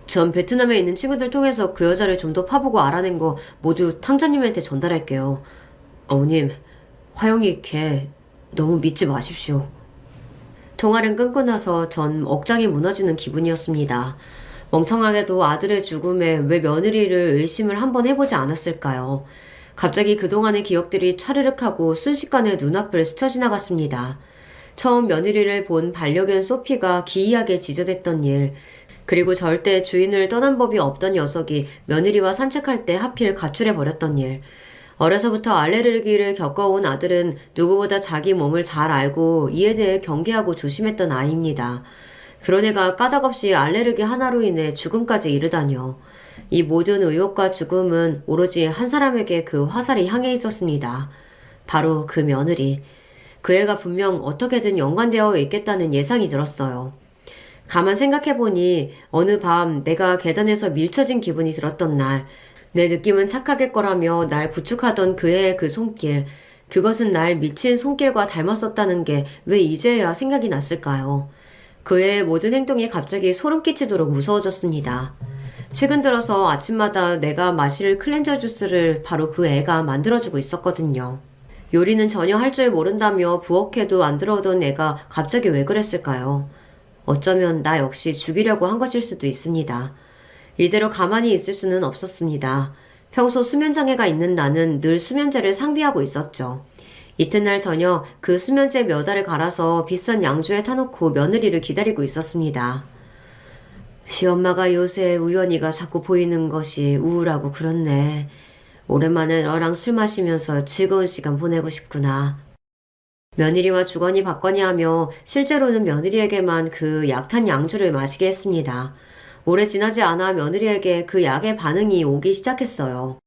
Speaker 1: 전 베트남에 있는 친구들 통해서 그 여자를 좀 더 파보고 알아낸 거 모두 탕자님한테 전달할게요. 어머님, 화영이 걔 너무 믿지 마십시오. 통화를 끊고 나서 전 억장이 무너지는 기분이었습니다. 멍청하게도 아들의 죽음에 왜 며느리를 의심을 한번 해보지 않았을까요? 갑자기 그동안의 기억들이 차르륵하고 순식간에 눈앞을 스쳐 지나갔습니다. 처음 며느리를 본 반려견 소피가 기이하게 지저댔던 일, 그리고 절대 주인을 떠난 법이 없던 녀석이 며느리와 산책할 때 하필 가출해버렸던 일, 어려서부터 알레르기를 겪어온 아들은 누구보다 자기 몸을 잘 알고 이에 대해 경계하고 조심했던 아이입니다. 그런 애가 까닭없이 알레르기 하나로 인해 죽음까지 이르다뇨. 이 모든 의혹과 죽음은 오로지 한 사람에게 그 화살이 향해 있었습니다. 바로 그 며느리. 그 애가 분명 어떻게든 연관되어 있겠다는 예상이 들었어요. 가만 생각해보니 어느 밤 내가 계단에서 밀쳐진 기분이 들었던 날, 내 느낌은 착하겠거라며 날 부축하던 그 애의 그 손길, 그것은 날 미친 손길과 닮았었다는 게 왜 이제야 생각이 났을까요? 그 애의 모든 행동이 갑자기 소름 끼치도록 무서워졌습니다. 최근 들어서 아침마다 내가 마실 클렌저 주스를 바로 그 애가 만들어주고 있었거든요. 요리는 전혀 할 줄 모른다며 부엌에도 안 들어오던 애가 갑자기 왜 그랬을까요? 어쩌면 나 역시 죽이려고 한 것일 수도 있습니다. 이대로 가만히 있을 수는 없었습니다. 평소 수면장애가 있는 나는 늘 수면제를 상비하고 있었죠. 이튿날 저녁 그 수면제 몇 알을 갈아서 비싼 양주에 타놓고 며느리를 기다리고 있었습니다. 시엄마가 요새 우연이가 자꾸 보이는 것이 우울하고 그렇네. 오랜만에 너랑 술 마시면서 즐거운 시간 보내고 싶구나. 며느리와 주거니 받거니 하며 실제로는 며느리에게만 그 약탄 양주를 마시게 했습니다. 오래 지나지 않아 며느리에게 그 약의 반응이 오기 시작했어요.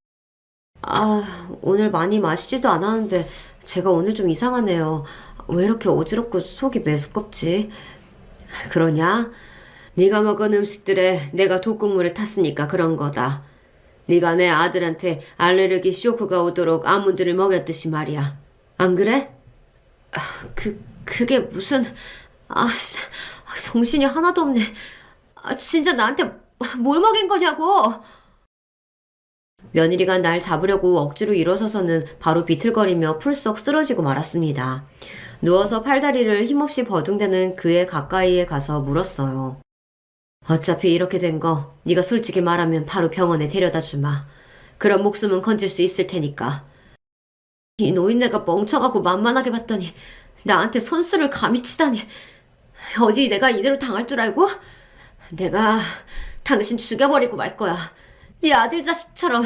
Speaker 1: 오늘 많이 마시지도 않았는데 제가 오늘 좀 이상하네요. 왜 이렇게 어지럽고 속이 메스껍지? 그러냐? 네가 먹은 음식들에 내가 독극물을 탔으니까 그런 거다. 네가 내 아들한테 알레르기 쇼크가 오도록 아몬드를 먹였듯이 말이야. 안 그래? 그게 무슨... 정신이 하나도 없네. 진짜 나한테 뭘 먹인 거냐고. 며느리가 날 잡으려고 억지로 일어서서는 바로 비틀거리며 풀썩 쓰러지고 말았습니다. 누워서 팔다리를 힘없이 버둥대는 그의 가까이에 가서 물었어요. 어차피 이렇게 된 거 네가 솔직히 말하면 바로 병원에 데려다 주마. 그럼 목숨은 건질 수 있을 테니까. 이 노인네가 멍청하고 만만하게 봤더니 나한테 선수를 감히 치다니. 어디 내가 이대로 당할 줄 알고? 내가 당신 죽여버리고 말 거야. 네 아들 자식처럼.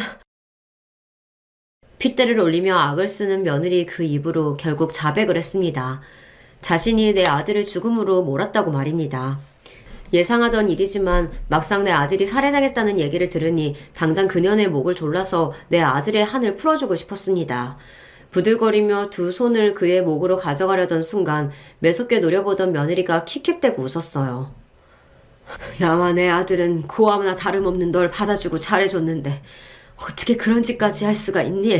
Speaker 1: 핏대를 올리며 악을 쓰는 며느리 그 입으로 결국 자백을 했습니다. 자신이 내 아들을 죽음으로 몰았다고 말입니다. 예상하던 일이지만 막상 내 아들이 살해당했다는 얘기를 들으니 당장 그년의 목을 졸라서 내 아들의 한을 풀어주고 싶었습니다. 부들거리며 두 손을 그의 목으로 가져가려던 순간 매섭게 노려보던 며느리가 킥킥대고 웃었어요. 나와 내 아들은 고아나 다름없는 널 받아주고 잘해줬는데 어떻게 그런 짓까지 할 수가 있니?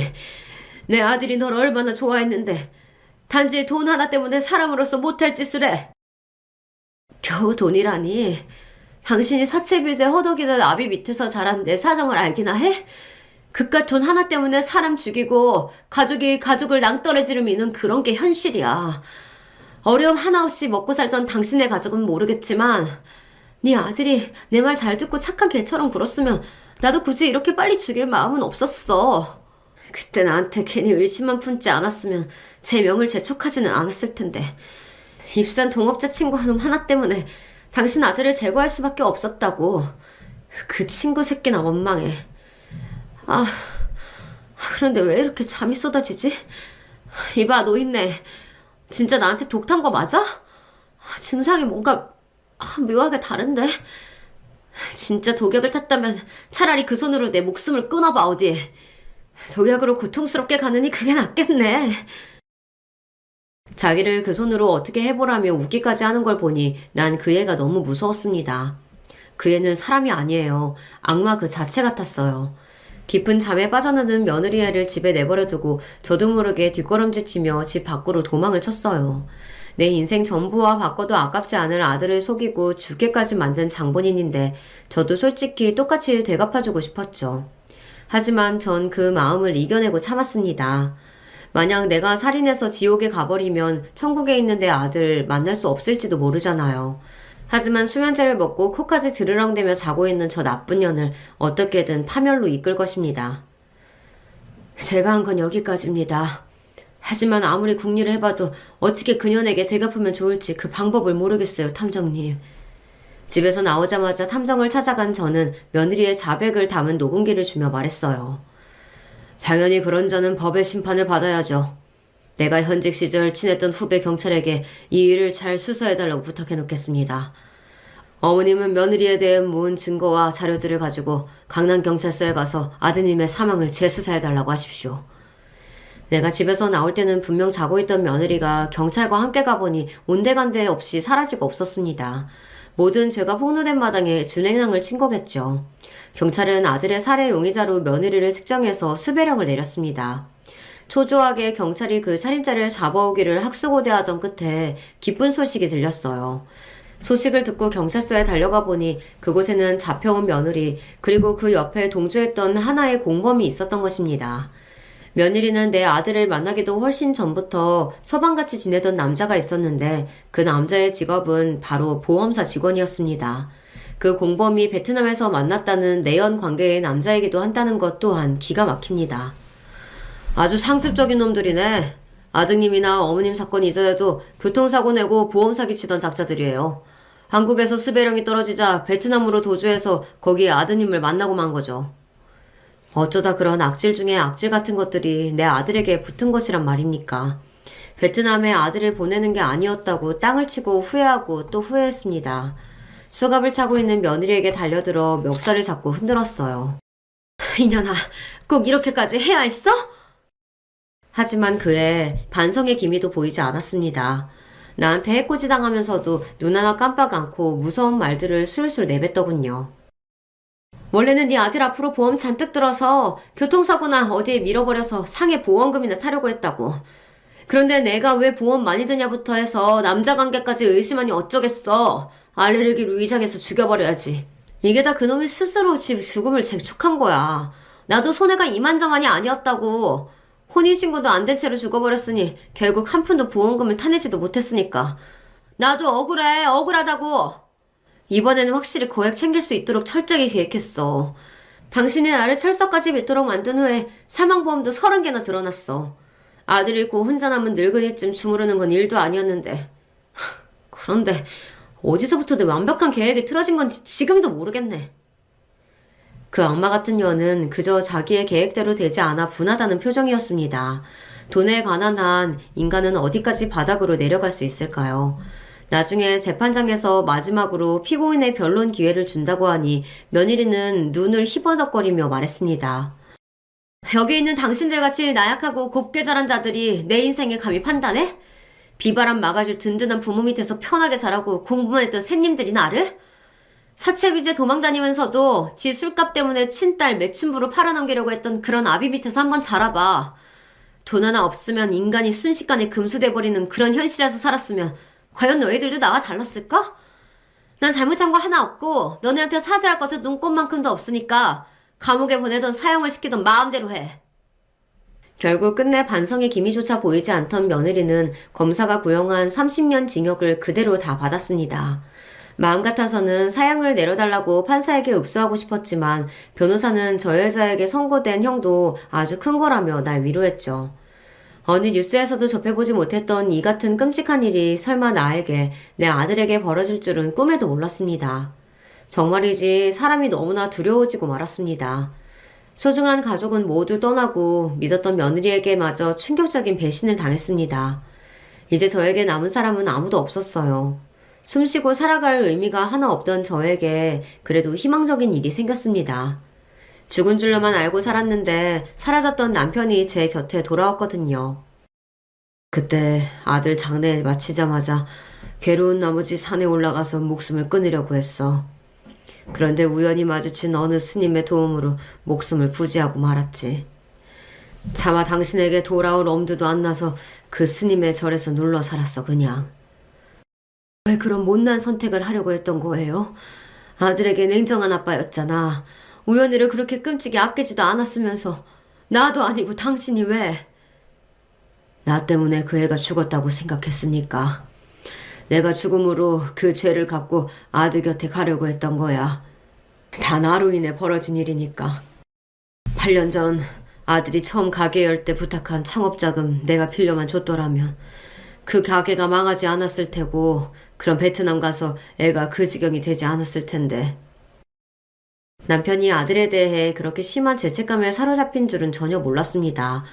Speaker 1: 내 아들이 널 얼마나 좋아했는데 단지 돈 하나 때문에 사람으로서 못할 짓을 해. 겨우 돈이라니. 당신이 사채빚에 허덕이는 아비 밑에서 자란 내 사정을 알기나 해? 그깟 돈 하나 때문에 사람 죽이고 가족이 가족을 낭떠러지로 미는 그런 게 현실이야. 어려움 하나 없이 먹고 살던 당신의 가족은 모르겠지만 네 아들이 내 말 잘 듣고 착한 개처럼 굴었으면 나도 굳이 이렇게 빨리 죽일 마음은 없었어. 그때 나한테 괜히 의심만 품지 않았으면 제 명을 재촉하지는 않았을 텐데 입산 동업자 친구 놈 하나 때문에 당신 아들을 제거할 수밖에 없었다고. 그 친구 새끼나 원망해. 그런데 왜 이렇게 잠이 쏟아지지? 이봐 노인네, 진짜 나한테 독 탄 거 맞아? 증상이 뭔가 묘하게 다른데? 진짜 독약을 탔다면 차라리 그 손으로 내 목숨을 끊어봐 어디. 독약으로 고통스럽게 가느니 그게 낫겠네. 자기를 그 손으로 어떻게 해보라며 웃기까지 하는 걸 보니 난 그 애가 너무 무서웠습니다. 그 애는 사람이 아니에요. 악마 그 자체 같았어요. 깊은 잠에 빠져드는 며느리 애를 집에 내버려두고 저도 모르게 뒷걸음질 치며 집 밖으로 도망을 쳤어요. 내 인생 전부와 바꿔도 아깝지 않을 아들을 속이고 죽게까지 만든 장본인인데 저도 솔직히 똑같이 되갚아주고 싶었죠. 하지만 전 그 마음을 이겨내고 참았습니다. 만약 내가 살인해서 지옥에 가버리면 천국에 있는 내 아들 만날 수 없을지도 모르잖아요. 하지만 수면제를 먹고 코까지 드르렁대며 자고 있는 저 나쁜 년을 어떻게든 파멸로 이끌 것입니다. 제가 한 건 여기까지입니다. 하지만 아무리 궁리를 해봐도 어떻게 그년에게 되갚으면 좋을지 그 방법을 모르겠어요, 탐정님. 집에서 나오자마자 탐정을 찾아간 저는 며느리의 자백을 담은 녹음기를 주며 말했어요. 당연히 그런 자는 법의 심판을 받아야죠. 내가 현직 시절 친했던 후배 경찰에게 이 일을 잘 수사해달라고 부탁해놓겠습니다. 어머님은 며느리에 대해 모은 증거와 자료들을 가지고 강남경찰서에 가서 아드님의 사망을 재수사해달라고 하십시오. 내가 집에서 나올 때는 분명 자고 있던 며느리가 경찰과 함께 가보니 온데간데 없이 사라지고 없었습니다. 모든 죄가 폭로된 마당에 준행랑을 친 거겠죠. 경찰은 아들의 살해 용의자로 며느리를 특정해서 수배령을 내렸습니다. 초조하게 경찰이 그 살인자를 잡아오기를 학수고대하던 끝에 기쁜 소식이 들렸어요. 소식을 듣고 경찰서에 달려가 보니 그곳에는 잡혀온 며느리 그리고 그 옆에 동조했던 하나의 공범이 있었던 것입니다. 며느리는 내 아들을 만나기도 훨씬 전부터 서방같이 지내던 남자가 있었는데 그 남자의 직업은 바로 보험사 직원이었습니다. 그 공범이 베트남에서 만났다는 내연 관계의 남자이기도 한다는 것 또한 기가 막힙니다. 아주 상습적인 놈들이네. 아드님이나 어머님 사건 이전에도 교통사고 내고 보험 사기치던 작자들이에요. 한국에서 수배령이 떨어지자 베트남으로 도주해서 거기에 아드님을 만나고 만 거죠. 어쩌다 그런 악질 중에 악질 같은 것들이 내 아들에게 붙은 것이란 말입니까? 베트남에 아들을 보내는 게 아니었다고 땅을 치고 후회하고 또 후회했습니다. 수갑을 차고 있는 며느리에게 달려들어 멱살을 잡고 흔들었어요. 이년아, 꼭 이렇게까지 해야 했어? 하지만 그의 반성의 기미도 보이지 않았습니다. 나한테 해코지 당하면서도 눈 하나 깜빡 않고 무서운 말들을 술술 내뱉더군요. 원래는 네 아들 앞으로 보험 잔뜩 들어서 교통사고나 어디에 밀어버려서 상해 보험금이나 타려고 했다고. 그런데 내가 왜 보험 많이 드냐부터 해서 남자관계까지 의심하니 어쩌겠어. 알레르기로 위장해서 죽여버려야지. 이게 다 그놈이 스스로 지 죽음을 재촉한 거야. 나도 손해가 이만저만이 아니었다고. 혼인신고도 안 된 채로 죽어버렸으니 결국 한 푼도 보험금을 타내지도 못했으니까. 나도 억울해, 억울하다고. 이번에는 확실히 거액 챙길 수 있도록 철저히 계획했어. 당신이 나를 철석까지 맺도록 만든 후에 사망보험도 30개나 들어놨어. 아들 잃고 혼자 남은 늙은이쯤 주무르는 건 일도 아니었는데. 그런데 어디서부터 내 완벽한 계획이 틀어진 건지 지금도 모르겠네. 그 악마 같은 년은 그저 자기의 계획대로 되지 않아 분하다는 표정이었습니다. 돈에 관한 한 인간은 어디까지 바닥으로 내려갈 수 있을까요? 나중에 재판장에서 마지막으로 피고인의 변론 기회를 준다고 하니 며느리는 눈을 희번덕거리며 말했습니다. 여기 있는 당신들같이 나약하고 곱게 자란 자들이 내 인생을 감히 판단해? 비바람 막아줄 든든한 부모 밑에서 편하게 자라고 공부만 했던 새님들이 나를? 사채빚에 도망다니면서도 지 술값 때문에 친딸 매춘부로 팔아넘기려고 했던 그런 아비 밑에서 한번 자라봐. 돈 하나 없으면 인간이 순식간에 금수돼버리는 그런 현실에서 살았으면 과연 너희들도 나와 달랐을까? 난 잘못한 거 하나 없고 너네한테 사죄할 것도 눈꼽만큼도 없으니까 감옥에 보내던 사형을 시키던 마음대로 해. 결국 끝내 반성의 기미조차 보이지 않던 며느리는 검사가 구형한 30년 징역을 그대로 다 받았습니다. 마음 같아서는 사형을 내려달라고 판사에게 읍소하고 싶었지만 변호사는 저 여자에게 선고된 형도 아주 큰 거라며 날 위로했죠. 어느 뉴스에서도 접해보지 못했던 이 같은 끔찍한 일이 설마 나에게, 내 아들에게 벌어질 줄은 꿈에도 몰랐습니다. 정말이지 사람이 너무나 두려워지고 말았습니다. 소중한 가족은 모두 떠나고 믿었던 며느리에게마저 충격적인 배신을 당했습니다. 이제 저에게 남은 사람은 아무도 없었어요. 숨쉬고 살아갈 의미가 하나 없던 저에게 그래도 희망적인 일이 생겼습니다. 죽은 줄로만 알고 살았는데 사라졌던 남편이 제 곁에 돌아왔거든요. 그때 아들 장례 마치자마자 괴로운 나머지 산에 올라가서 목숨을 끊으려고 했어. 그런데 우연히 마주친 어느 스님의 도움으로 목숨을 부지하고 말았지. 차마 당신에게 돌아올 엄두도 안 나서 그 스님의 절에서 눌러 살았어 그냥. 왜 그런 못난 선택을 하려고 했던 거예요? 아들에게 냉정한 아빠였잖아. 우연이를 그렇게 끔찍이 아끼지도 않았으면서 나도 아니고 당신이 왜? 나 때문에 그 애가 죽었다고 생각했으니까. 내가 죽음으로 그 죄를 갚고 아들 곁에 가려고 했던 거야. 다 나로 인해 벌어진 일이니까. 8년 전 아들이 처음 가게 열 때 부탁한 창업자금 내가 빌려만 줬더라면 그 가게가 망하지 않았을 테고 그럼 베트남 가서 애가 그 지경이 되지 않았을 텐데. 남편이 아들에 대해 그렇게 심한 죄책감에 사로잡힌 줄은 전혀 몰랐습니다.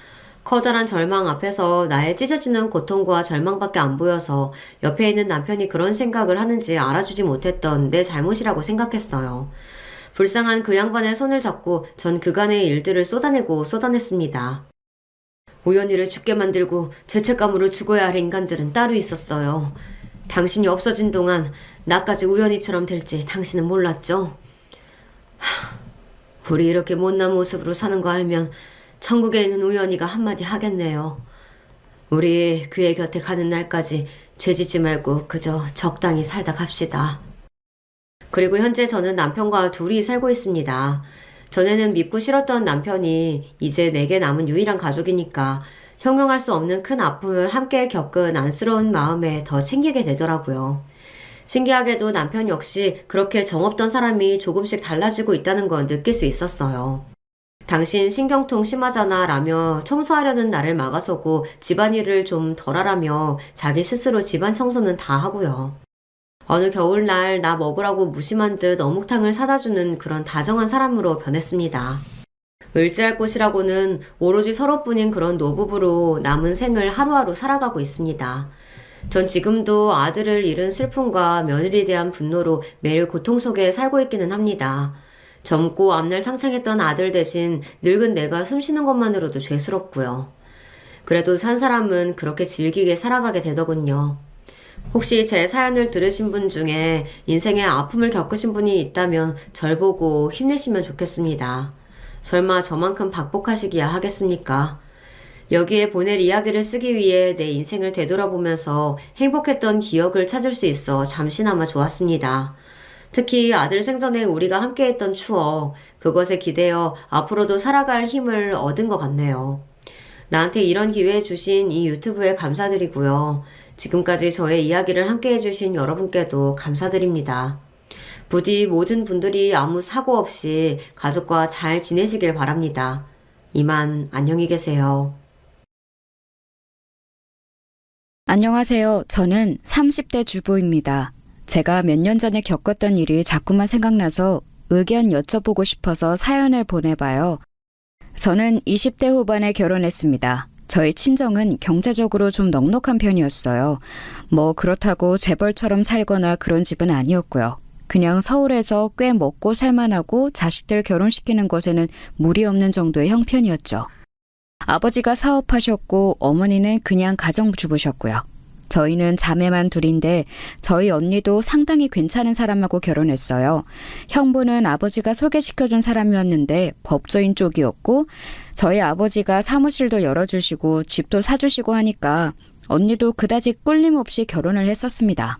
Speaker 1: 커다란 절망 앞에서 나의 찢어지는 고통과 절망밖에 안 보여서 옆에 있는 남편이 그런 생각을 하는지 알아주지 못했던 내 잘못이라고 생각했어요. 불쌍한 그 양반의 손을 잡고 전 그간의 일들을 쏟아냈습니다. 우연이를 죽게 만들고 죄책감으로 죽어야 할 인간들은 따로 있었어요. 당신이 없어진 동안 나까지 우연이처럼 될지 당신은 몰랐죠? 우리 이렇게 못난 모습으로 사는 거 알면 천국에 있는 우연이가 한마디 하겠네요. 우리 그의 곁에 가는 날까지 죄짓지 말고 그저 적당히 살다 갑시다. 그리고 현재 저는 남편과 둘이 살고 있습니다. 전에는 믿고 싫었던 남편이 이제 내게 남은 유일한 가족이니까 형용할 수 없는 큰 아픔을 함께 겪은 안쓰러운 마음에 더 챙기게 되더라고요. 신기하게도 남편 역시 그렇게 정없던 사람이 조금씩 달라지고 있다는 건 느낄 수 있었어요. 당신 신경통 심하잖아 라며 청소하려는 나를 막아서고 집안일을 좀 덜 하라며 자기 스스로 집안 청소는 다 하고요. 어느 겨울날 나 먹으라고 무심한 듯 어묵탕을 사다 주는 그런 다정한 사람으로 변했습니다. 의지할 곳이라고는 오로지 서로뿐인 그런 노부부로 남은 생을 하루하루 살아가고 있습니다. 전 지금도 아들을 잃은 슬픔과 며느리에 대한 분노로 매일 고통 속에 살고 있기는 합니다. 젊고 앞날 창창했던 아들 대신 늙은 내가 숨쉬는 것만으로도 죄스럽고요. 그래도 산 사람은 그렇게 즐기게 살아가게 되더군요. 혹시 제 사연을 들으신 분 중에 인생의 아픔을 겪으신 분이 있다면 절 보고 힘내시면 좋겠습니다. 설마 저만큼 박복하시기야 하겠습니까? 여기에 보낼 이야기를 쓰기 위해 내 인생을 되돌아보면서 행복했던 기억을 찾을 수 있어 잠시나마 좋았습니다. 특히 아들 생전에 우리가 함께했던 추억, 그것에 기대어 앞으로도 살아갈 힘을 얻은 것 같네요. 나한테 이런 기회 주신 이 유튜브에 감사드리고요. 지금까지 저의 이야기를 함께 해주신 여러분께도 감사드립니다. 부디 모든 분들이 아무 사고 없이 가족과 잘 지내시길 바랍니다. 이만 안녕히 계세요.
Speaker 2: 안녕하세요. 저는 30대 주부입니다. 제가 몇 년 전에 겪었던 일이 자꾸만 생각나서 의견 여쭤보고 싶어서 사연을 보내봐요. 저는 20대 후반에 결혼했습니다. 저희 친정은 경제적으로 좀 넉넉한 편이었어요. 뭐 그렇다고 재벌처럼 살거나 그런 집은 아니었고요. 그냥 서울에서 꽤 먹고 살만하고 자식들 결혼시키는 것에는 무리 없는 정도의 형편이었죠. 아버지가 사업하셨고 어머니는 그냥 가정주부셨고요. 저희는 자매만 둘인데 저희 언니도 상당히 괜찮은 사람하고 결혼했어요. 형부는 아버지가 소개시켜준 사람이었는데 법조인 쪽이었고 저희 아버지가 사무실도 열어주시고 집도 사주시고 하니까 언니도 그다지 꿀림 없이 결혼을 했었습니다.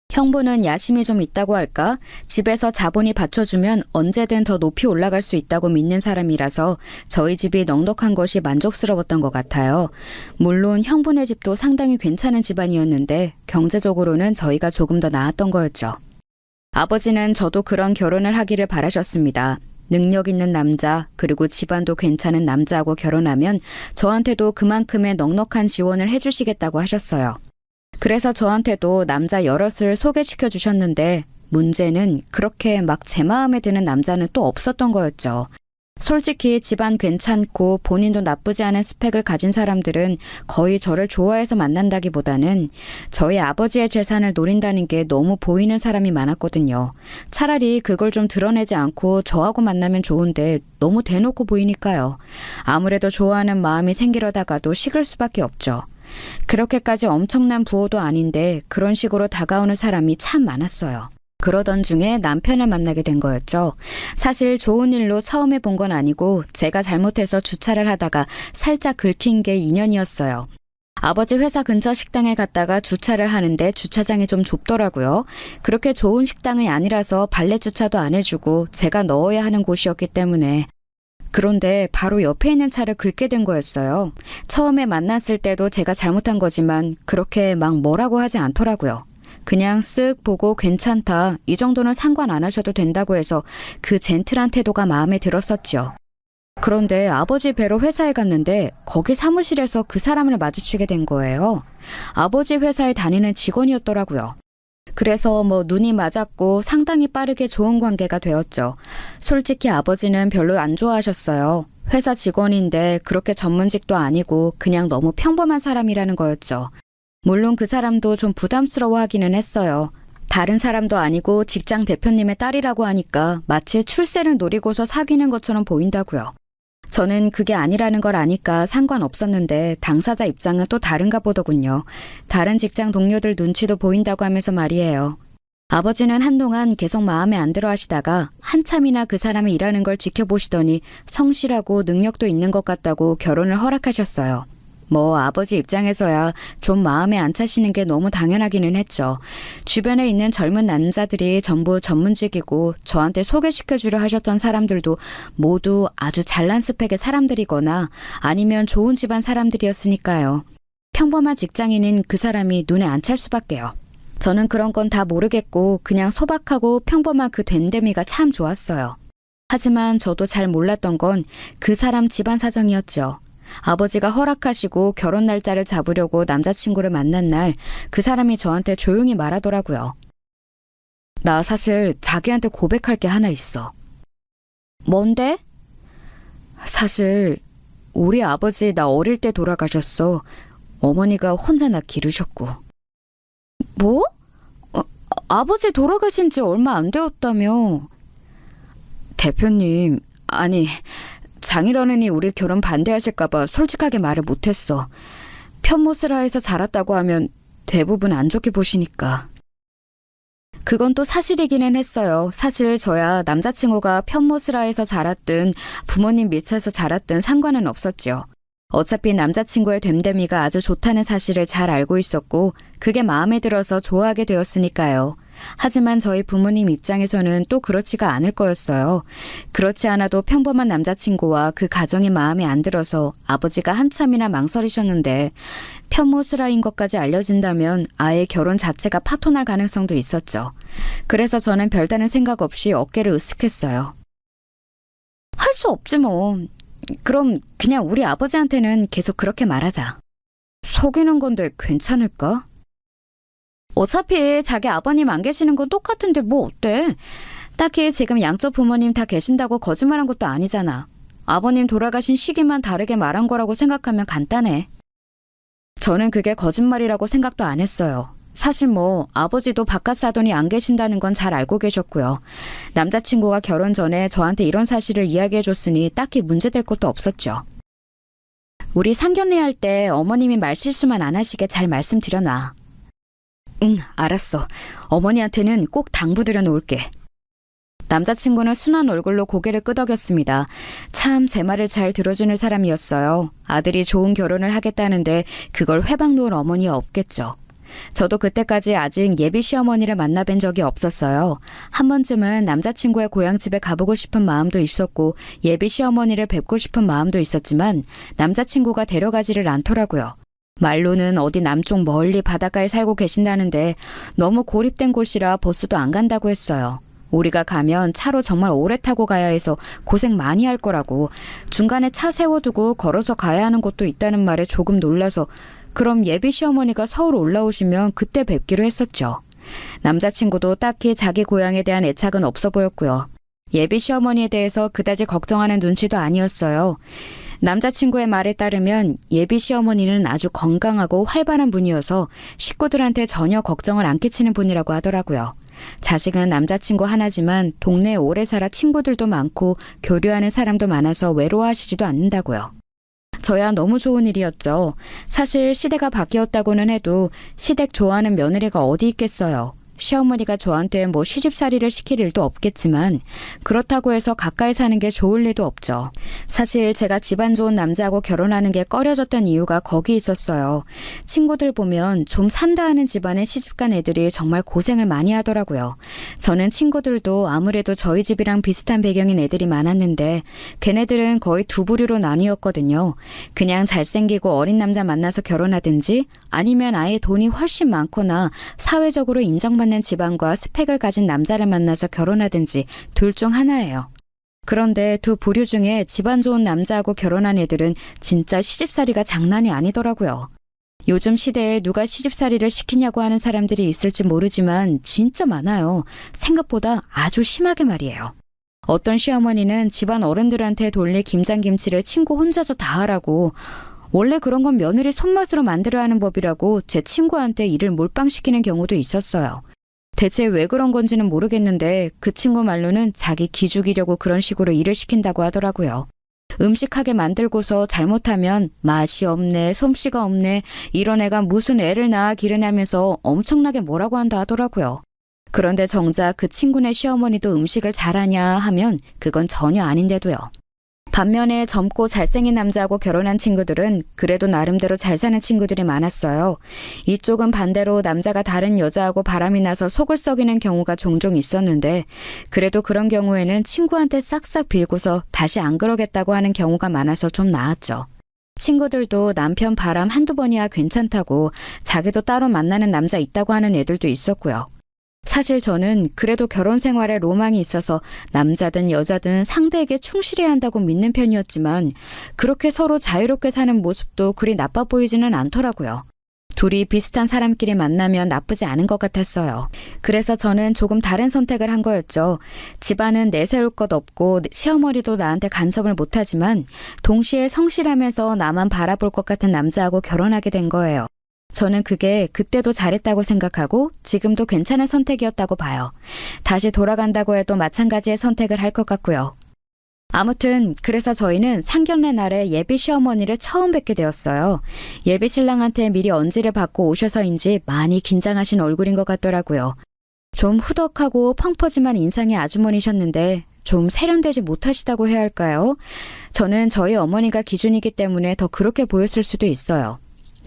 Speaker 2: 형부는 야심이 좀 있다고 할까? 집에서 자본이 받쳐주면 언제든 더 높이 올라갈 수 있다고 믿는 사람이라서 저희 집이 넉넉한 것이 만족스러웠던 것 같아요. 물론 형부네 집도 상당히 괜찮은 집안이었는데 경제적으로는 저희가 조금 더 나았던 거였죠. 아버지는 저도 그런 결혼을 하기를 바라셨습니다. 능력 있는 남자, 그리고 집안도 괜찮은 남자하고 결혼하면 저한테도 그만큼의 넉넉한 지원을 해주시겠다고 하셨어요. 그래서 저한테도 남자 여럿을 소개시켜 주셨는데 문제는 그렇게 막 제 마음에 드는 남자는 또 없었던 거였죠. 솔직히 집안 괜찮고 본인도 나쁘지 않은 스펙을 가진 사람들은 거의 저를 좋아해서 만난다기보다는 저희 아버지의 재산을 노린다는 게 너무 보이는 사람이 많았거든요. 차라리 그걸 좀 드러내지 않고 저하고 만나면 좋은데 너무 대놓고 보이니까요. 아무래도 좋아하는 마음이 생기려다가도 식을 수밖에 없죠. 그렇게까지 엄청난 부호도 아닌데 그런 식으로 다가오는 사람이 참 많았어요. 그러던 중에 남편을 만나게 된 거였죠. 사실 좋은 일로 처음에 본 건 아니고 제가 잘못해서 주차를 하다가 살짝 긁힌 게 인연이었어요. 아버지 회사 근처 식당에 갔다가 주차를 하는데 주차장이 좀 좁더라고요. 그렇게 좋은 식당이 아니라서 발렛 주차도 안 해주고 제가 넣어야 하는 곳이었기 때문에. 그런데 바로 옆에 있는 차를 긁게 된 거였어요. 처음에 만났을 때도 제가 잘못한 거지만 그렇게 막 뭐라고 하지 않더라고요. 그냥 쓱 보고 괜찮다, 이 정도는 상관 안 하셔도 된다고 해서 그 젠틀한 태도가 마음에 들었었죠. 그런데 아버지 뵈러 회사에 갔는데 거기 사무실에서 그 사람을 마주치게 된 거예요. 아버지 회사에 다니는 직원이었더라고요. 그래서 눈이 맞았고 상당히 빠르게 좋은 관계가 되었죠. 솔직히 아버지는 별로 안 좋아하셨어요. 회사 직원인데 그렇게 전문직도 아니고 그냥 너무 평범한 사람이라는 거였죠. 물론 그 사람도 좀 부담스러워하기는 했어요. 다른 사람도 아니고 직장 대표님의 딸이라고 하니까 마치 출세를 노리고서 사귀는 것처럼 보인다고요. 저는 그게 아니라는 걸 아니까 상관없었는데 당사자 입장은 또 다른가 보더군요. 다른 직장 동료들 눈치도 보인다고 하면서 말이에요. 아버지는 한동안 계속 마음에 안 들어 하시다가 한참이나 그 사람이 일하는 걸 지켜보시더니 성실하고 능력도 있는 것 같다고 결혼을 허락하셨어요. 아버지 입장에서야 좀 마음에 안 차시는 게 너무 당연하기는 했죠. 주변에 있는 젊은 남자들이 전부 전문직이고 저한테 소개시켜주려 하셨던 사람들도 모두 아주 잘난 스펙의 사람들이거나 아니면 좋은 집안 사람들이었으니까요. 평범한 직장인인 그 사람이 눈에 안 찰 수밖에요. 저는 그런 건 다 모르겠고 그냥 소박하고 평범한 그 됨됨이가 참 좋았어요. 하지만 저도 잘 몰랐던 건 그 사람 집안 사정이었죠. 아버지가 허락하시고 결혼 날짜를 잡으려고 남자친구를 만난 날 그 사람이 저한테 조용히 말하더라고요. 나 사실 자기한테 고백할 게 하나 있어. 뭔데? 사실 우리 아버지 나 어릴 때 돌아가셨어. 어머니가 혼자 나 기르셨고. 뭐? 아버지 돌아가신 지 얼마 안 되었다며. 대표님, 아니 장인어른이 우리 결혼 반대하실까봐 솔직하게 말을 못했어. 편모스라에서 자랐다고 하면 대부분 안 좋게 보시니까. 그건 또 사실이기는 했어요. 사실 저야 남자친구가 편모스라에서 자랐든 부모님 밑에서 자랐든 상관은 없었죠. 어차피 남자친구의 됨됨이가 아주 좋다는 사실을 잘 알고 있었고 그게 마음에 들어서 좋아하게 되었으니까요. 하지만 저희 부모님 입장에서는 또 그렇지가 않을 거였어요. 그렇지 않아도 평범한 남자친구와 그 가정이 마음에 안 들어서 아버지가 한참이나 망설이셨는데 편모스라인 것까지 알려진다면 아예 결혼 자체가 파토날 가능성도 있었죠. 그래서 저는 별다른 생각 없이 어깨를 으쓱했어요. 할 수 없지 뭐. 그럼 그냥 우리 아버지한테는 계속 그렇게 말하자. 속이는 건데 괜찮을까? 어차피 자기 아버님 안 계시는 건 똑같은데 뭐 어때? 딱히 지금 양쪽 부모님 다 계신다고 거짓말한 것도 아니잖아. 아버님 돌아가신 시기만 다르게 말한 거라고 생각하면 간단해. 저는 그게 거짓말이라고 생각도 안 했어요. 사실 아버지도 바깥 사돈이 안 계신다는 건 잘 알고 계셨고요. 남자친구가 결혼 전에 저한테 이런 사실을 이야기해줬으니 딱히 문제될 것도 없었죠. 우리 상견례 할 때 어머님이 말실수만 안 하시게 잘 말씀드려놔. 응, 알았어. 어머니한테는 꼭 당부드려 놓을게. 남자친구는 순한 얼굴로 고개를 끄덕였습니다. 참 제 말을 잘 들어주는 사람이었어요. 아들이 좋은 결혼을 하겠다는데 그걸 회방 놓을 어머니가 없겠죠. 저도 그때까지 아직 예비 시어머니를 만나뵌 적이 없었어요. 한 번쯤은 남자친구의 고향집에 가보고 싶은 마음도 있었고 예비 시어머니를 뵙고 싶은 마음도 있었지만 남자친구가 데려가지를 않더라고요. 말로는 어디 남쪽 멀리 바닷가에 살고 계신다는데 너무 고립된 곳이라 버스도 안 간다고 했어요. 우리가 가면 차로 정말 오래 타고 가야 해서 고생 많이 할 거라고, 중간에 차 세워두고 걸어서 가야 하는 곳도 있다는 말에 조금 놀라서 그럼 예비 시어머니가 서울 올라오시면 그때 뵙기로 했었죠. 남자친구도 딱히 자기 고향에 대한 애착은 없어 보였고요. 예비 시어머니에 대해서 그다지 걱정하는 눈치도 아니었어요. 남자친구의 말에 따르면 예비 시어머니는 아주 건강하고 활발한 분이어서 식구들한테 전혀 걱정을 안 끼치는 분이라고 하더라고요. 자식은 남자친구 하나지만 동네에 오래 살아 친구들도 많고 교류하는 사람도 많아서 외로워하시지도 않는다고요. 저야 너무 좋은 일이었죠. 사실 시대가 바뀌었다고는 해도 시댁 좋아하는 며느리가 어디 있겠어요. 시어머니가 저한테 뭐 시집살이를 시킬 일도 없겠지만 그렇다고 해서 가까이 사는 게 좋을 리도 없죠. 사실 제가 집안 좋은 남자하고 결혼하는 게 꺼려졌던 이유가 거기 있었어요. 친구들 보면 좀 산다 하는 집안에 시집간 애들이 정말 고생을 많이 하더라고요. 저는 친구들도 아무래도 저희 집이랑 비슷한 배경인 애들이 많았는데 걔네들은 거의 두 부류로 나뉘었거든요. 그냥 잘생기고 어린 남자 만나서 결혼하든지 아니면 아예 돈이 훨씬 많거나 사회적으로 인정받는 집안과 스펙을 가진 남자를 만나서 결혼하든지 둘 중 하나예요. 그런데 두 부류 중에 집안 좋은 남자하고 결혼한 애들은 진짜 시집살이가 장난이 아니더라고요. 요즘 시대에 누가 시집살이를 시키냐고 하는 사람들이 있을지 모르지만 진짜 많아요. 생각보다 아주 심하게 말이에요. 어떤 시어머니는 집안 어른들한테 돌릴 김장김치를 친구 혼자서 다 하라고, 원래 그런 건 며느리 손맛으로 만들어야 하는 법이라고 제 친구한테 일을 몰빵시키는 경우도 있었어요. 대체 왜 그런 건지는 모르겠는데 그 친구 말로는 자기 기죽이려고 그런 식으로 일을 시킨다고 하더라고요. 음식하게 만들고서 잘못하면 맛이 없네, 솜씨가 없네, 이런 애가 무슨 애를 낳아 기르냐면서 엄청나게 뭐라고 한다 하더라고요. 그런데 정작 그 친구네 시어머니도 음식을 잘하냐 하면 그건 전혀 아닌데도요. 반면에 젊고 잘생긴 남자하고 결혼한 친구들은 그래도 나름대로 잘 사는 친구들이 많았어요. 이쪽은 반대로 남자가 다른 여자하고 바람이 나서 속을 썩이는 경우가 종종 있었는데 그래도 그런 경우에는 친구한테 싹싹 빌고서 다시 안 그러겠다고 하는 경우가 많아서 좀 나았죠. 친구들도 남편 바람 한두 번이야 괜찮다고 자기도 따로 만나는 남자 있다고 하는 애들도 있었고요. 사실 저는 그래도 결혼 생활에 로망이 있어서 남자든 여자든 상대에게 충실해야 한다고 믿는 편이었지만 그렇게 서로 자유롭게 사는 모습도 그리 나빠 보이지는 않더라고요. 둘이 비슷한 사람끼리 만나면 나쁘지 않은 것 같았어요. 그래서 저는 조금 다른 선택을 한 거였죠. 집안은 내세울 것 없고 시어머니도 나한테 간섭을 못하지만 동시에 성실하면서 나만 바라볼 것 같은 남자하고 결혼하게 된 거예요. 저는 그게 그때도 잘했다고 생각하고 지금도 괜찮은 선택이었다고 봐요. 다시 돌아간다고 해도 마찬가지의 선택을 할 것 같고요. 아무튼 그래서 저희는 상견례 날에 예비 시어머니를 처음 뵙게 되었어요. 예비 신랑한테 미리 언지를 받고 오셔서인지 많이 긴장하신 얼굴인 것 같더라고요. 좀 후덕하고 펑퍼짐한 인상의 아주머니셨는데 좀 세련되지 못하시다고 해야 할까요? 저는 저희 어머니가 기준이기 때문에 더 그렇게 보였을 수도 있어요.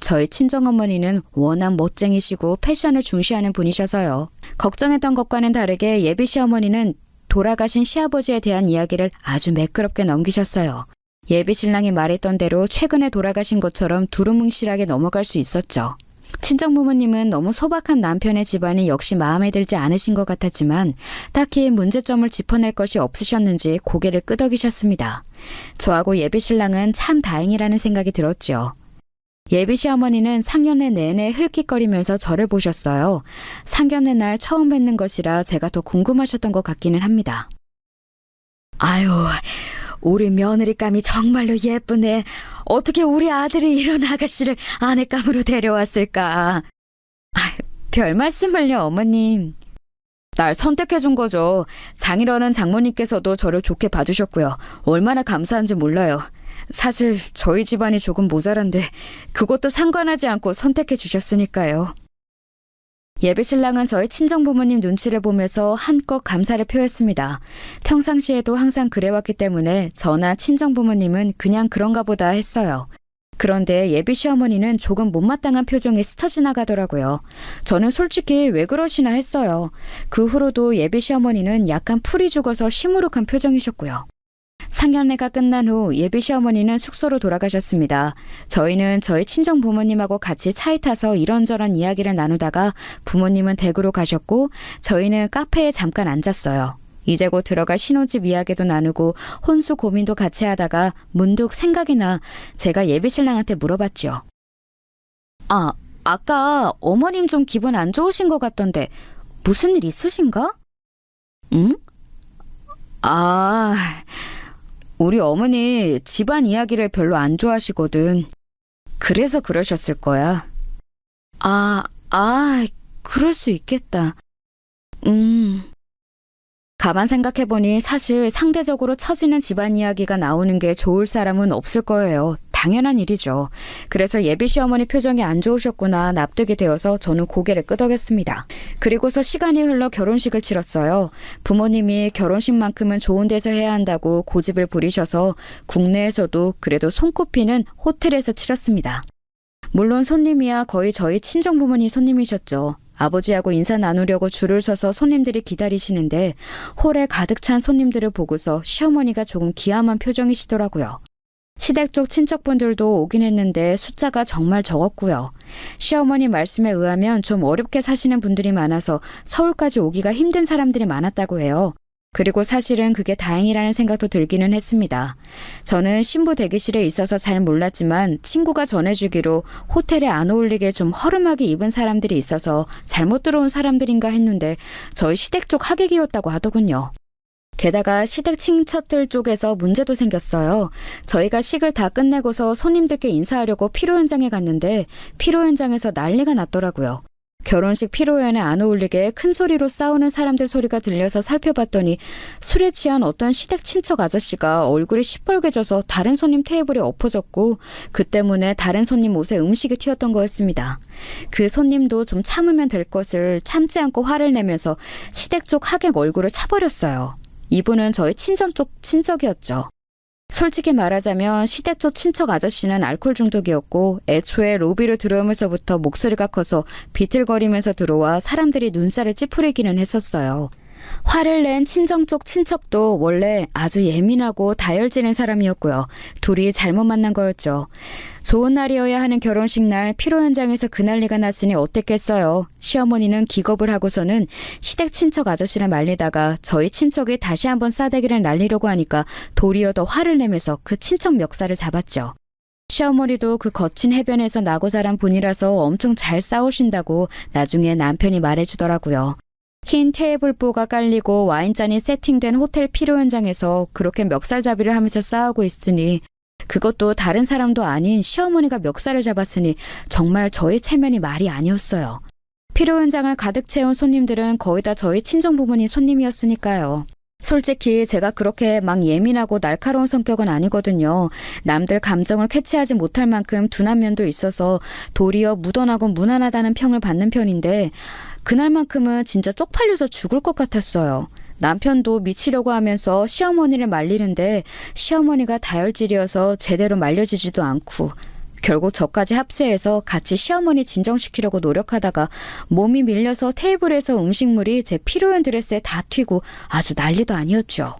Speaker 2: 저희 친정어머니는 워낙 멋쟁이시고 패션을 중시하는 분이셔서요. 걱정했던 것과는 다르게 예비 시어머니는 돌아가신 시아버지에 대한 이야기를 아주 매끄럽게 넘기셨어요. 예비 신랑이 말했던 대로 최근에 돌아가신 것처럼 두루뭉실하게 넘어갈 수 있었죠. 친정부모님은 너무 소박한 남편의 집안이 역시 마음에 들지 않으신 것 같았지만 딱히 문제점을 짚어낼 것이 없으셨는지 고개를 끄덕이셨습니다. 저하고 예비 신랑은 참 다행이라는 생각이 들었죠. 예비 시어머니는 상견례 내내 흘낏거리면서 저를 보셨어요. 상견례 날 처음 뵙는 것이라 제가 더 궁금하셨던 것 같기는 합니다. 아유, 우리 며느리감이 정말로 예쁘네. 어떻게 우리 아들이 이런 아가씨를 아내감으로 데려왔을까? 별 말씀을요, 어머님. 날 선택해준 거죠. 장인어른 장모님께서도 저를 좋게 봐주셨고요. 얼마나 감사한지 몰라요. 사실 저희 집안이 조금 모자란데 그것도 상관하지 않고 선택해 주셨으니까요. 예비 신랑은 저희 친정부모님 눈치를 보면서 한껏 감사를 표했습니다. 평상시에도 항상 그래왔기 때문에 저나 친정부모님은 그냥 그런가 보다 했어요. 그런데 예비 시어머니는 조금 못마땅한 표정이 스쳐 지나가더라고요. 저는 솔직히 왜 그러시나 했어요. 그 후로도 예비 시어머니는 약간 풀이 죽어서 시무룩한 표정이셨고요. 상견례가 끝난 후 예비 시어머니는 숙소로 돌아가셨습니다. 저희는 저희 친정 부모님하고 같이 차에 타서 이런저런 이야기를 나누다가 부모님은 댁으로 가셨고 저희는 카페에 잠깐 앉았어요. 이제 곧 들어갈 신혼집 이야기도 나누고 혼수 고민도 같이 하다가 문득 생각이 나 제가 예비 신랑한테 물어봤지요. 아까 어머님 좀 기분 안 좋으신 것 같던데 무슨 일 있으신가? 응? 우리 어머니 집안 이야기를 별로 안 좋아하시거든. 그래서 그러셨을 거야. 그럴 수 있겠다. 가만 생각해보니 사실 상대적으로 처지는 집안 이야기가 나오는 게 좋을 사람은 없을 거예요. 당연한 일이죠. 그래서 예비 시어머니 표정이 안 좋으셨구나 납득이 되어서 저는 고개를 끄덕였습니다. 그리고서 시간이 흘러 결혼식을 치렀어요. 부모님이 결혼식만큼은 좋은 데서 해야 한다고 고집을 부리셔서 국내에서도 그래도 손꼽히는 호텔에서 치렀습니다. 물론 손님이야 거의 저희 친정부모님 손님이셨죠. 아버지하고 인사 나누려고 줄을 서서 손님들이 기다리시는데 홀에 가득 찬 손님들을 보고서 시어머니가 조금 기함한 표정이시더라고요. 시댁 쪽 친척분들도 오긴 했는데 숫자가 정말 적었고요. 시어머니 말씀에 의하면 좀 어렵게 사시는 분들이 많아서 서울까지 오기가 힘든 사람들이 많았다고 해요. 그리고 사실은 그게 다행이라는 생각도 들기는 했습니다. 저는 신부 대기실에 있어서 잘 몰랐지만 친구가 전해주기로 호텔에 안 어울리게 좀 허름하게 입은 사람들이 있어서 잘못 들어온 사람들인가 했는데 저희 시댁 쪽 하객이었다고 하더군요. 게다가 시댁 친척들 쪽에서 문제도 생겼어요. 저희가 식을 다 끝내고서 손님들께 인사하려고 피로연장에 갔는데 피로연장에서 난리가 났더라고요. 결혼식 피로연에 안 어울리게 큰 소리로 싸우는 사람들 소리가 들려서 살펴봤더니 술에 취한 어떤 시댁 친척 아저씨가 얼굴이 시뻘개져서 다른 손님 테이블에 엎어졌고 그 때문에 다른 손님 옷에 음식이 튀었던 거였습니다. 그 손님도 좀 참으면 될 것을 참지 않고 화를 내면서 시댁 쪽 하객 얼굴을 차버렸어요. 이분은 저희 친정 쪽 친척이었죠. 솔직히 말하자면 시댁 쪽 친척 아저씨는 알코올 중독이었고 애초에 로비로 들어오면서부터 목소리가 커서 비틀거리면서 들어와 사람들이 눈살을 찌푸리기는 했었어요. 화를 낸 친정 쪽 친척도 원래 아주 예민하고 다혈질인 사람이었고요. 둘이 잘못 만난 거였죠. 좋은 날이어야 하는 결혼식 날 피로 현장에서 그 난리가 났으니 어땠겠어요. 시어머니는 기겁을 하고서는 시댁 친척 아저씨를 말리다가 저희 친척이 다시 한번 싸대기를 날리려고 하니까 도리어 더 화를 내면서 그 친척 멱살을 잡았죠. 시어머니도 그 거친 해변에서 나고 자란 분이라서 엄청 잘 싸우신다고 나중에 남편이 말해주더라고요. 흰 테이블보가 깔리고 와인잔이 세팅된 호텔 피로 현장에서 그렇게 멱살잡이를 하면서 싸우고 있으니 그것도 다른 사람도 아닌 시어머니가 멱살을 잡았으니 정말 저의 체면이 말이 아니었어요. 피로 현장을 가득 채운 손님들은 거의 다 저희 친정부모님 손님이었으니까요. 솔직히 제가 그렇게 막 예민하고 날카로운 성격은 아니거든요. 남들 감정을 캐치하지 못할 만큼 둔한 면도 있어서 도리어 무던하고 무난하다는 평을 받는 편인데 그날만큼은 진짜 쪽팔려서 죽을 것 같았어요. 남편도 미치려고 하면서 시어머니를 말리는데 시어머니가 다혈질이어서 제대로 말려지지도 않고 결국 저까지 합세해서 같이 시어머니 진정시키려고 노력하다가 몸이 밀려서 테이블에서 음식물이 제 피로연 드레스에 다 튀고 아주 난리도 아니었죠.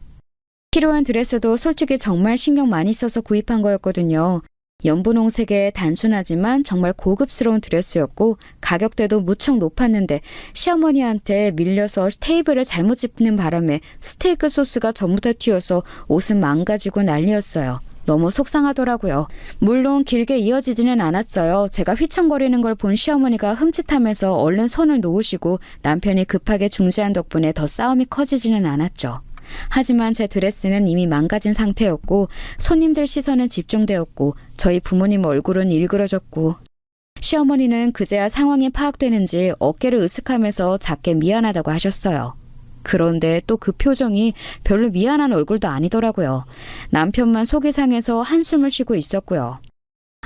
Speaker 2: 피로연 드레스도 솔직히 정말 신경 많이 써서 구입한 거였거든요. 연분홍색의 단순하지만 정말 고급스러운 드레스였고 가격대도 무척 높았는데 시어머니한테 밀려서 테이블을 잘못 짚는 바람에 스테이크 소스가 전부 다 튀어서 옷은 망가지고 난리였어요. 너무 속상하더라고요. 물론 길게 이어지지는 않았어요. 제가 휘청거리는 걸 본 시어머니가 흠칫하면서 얼른 손을 놓으시고 남편이 급하게 중지한 덕분에 더 싸움이 커지지는 않았죠. 하지만 제 드레스는 이미 망가진 상태였고 손님들 시선은 집중되었고 저희 부모님 얼굴은 일그러졌고 시어머니는 그제야 상황이 파악되는지 어깨를 으쓱하면서 작게 미안하다고 하셨어요. 그런데 또 그 표정이 별로 미안한 얼굴도 아니더라고요. 남편만 속이 상해서 한숨을 쉬고 있었고요.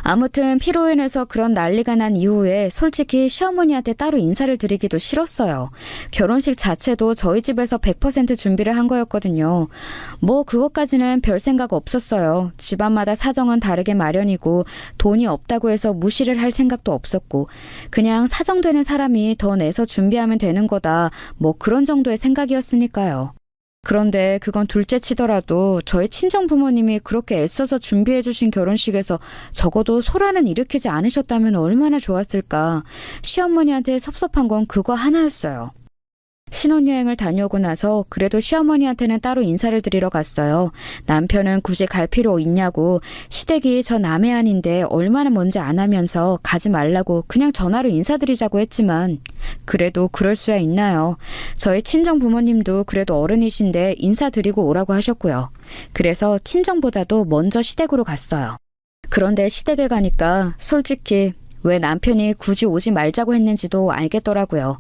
Speaker 2: 아무튼 피로연에서 그런 난리가 난 이후에 솔직히 시어머니한테 따로 인사를 드리기도 싫었어요. 결혼식 자체도 저희 집에서 100% 준비를 한 거였거든요. 뭐 그것까지는 별 생각 없었어요. 집안마다 사정은 다르게 마련이고 돈이 없다고 해서 무시를 할 생각도 없었고 그냥 사정되는 사람이 더 내서 준비하면 되는 거다. 뭐 그런 정도의 생각이었으니까요. 그런데 그건 둘째 치더라도 저희 친정 부모님이 그렇게 애써서 준비해 주신 결혼식에서 적어도 소란은 일으키지 않으셨다면 얼마나 좋았을까. 시어머니한테 섭섭한 건 그거 하나였어요. 신혼여행을 다녀오고 나서 그래도 시어머니한테는 따로 인사를 드리러 갔어요. 남편은 굳이 갈 필요 있냐고 시댁이 저 남해 아닌데 얼마나 먼지 안 하면서 가지 말라고 그냥 전화로 인사드리자고 했지만 그래도 그럴 수야 있나요. 저희 친정 부모님도 그래도 어른이신데 인사드리고 오라고 하셨고요. 그래서 친정보다도 먼저 시댁으로 갔어요. 그런데 시댁에 가니까 솔직히 왜 남편이 굳이 오지 말자고 했는지도 알겠더라고요.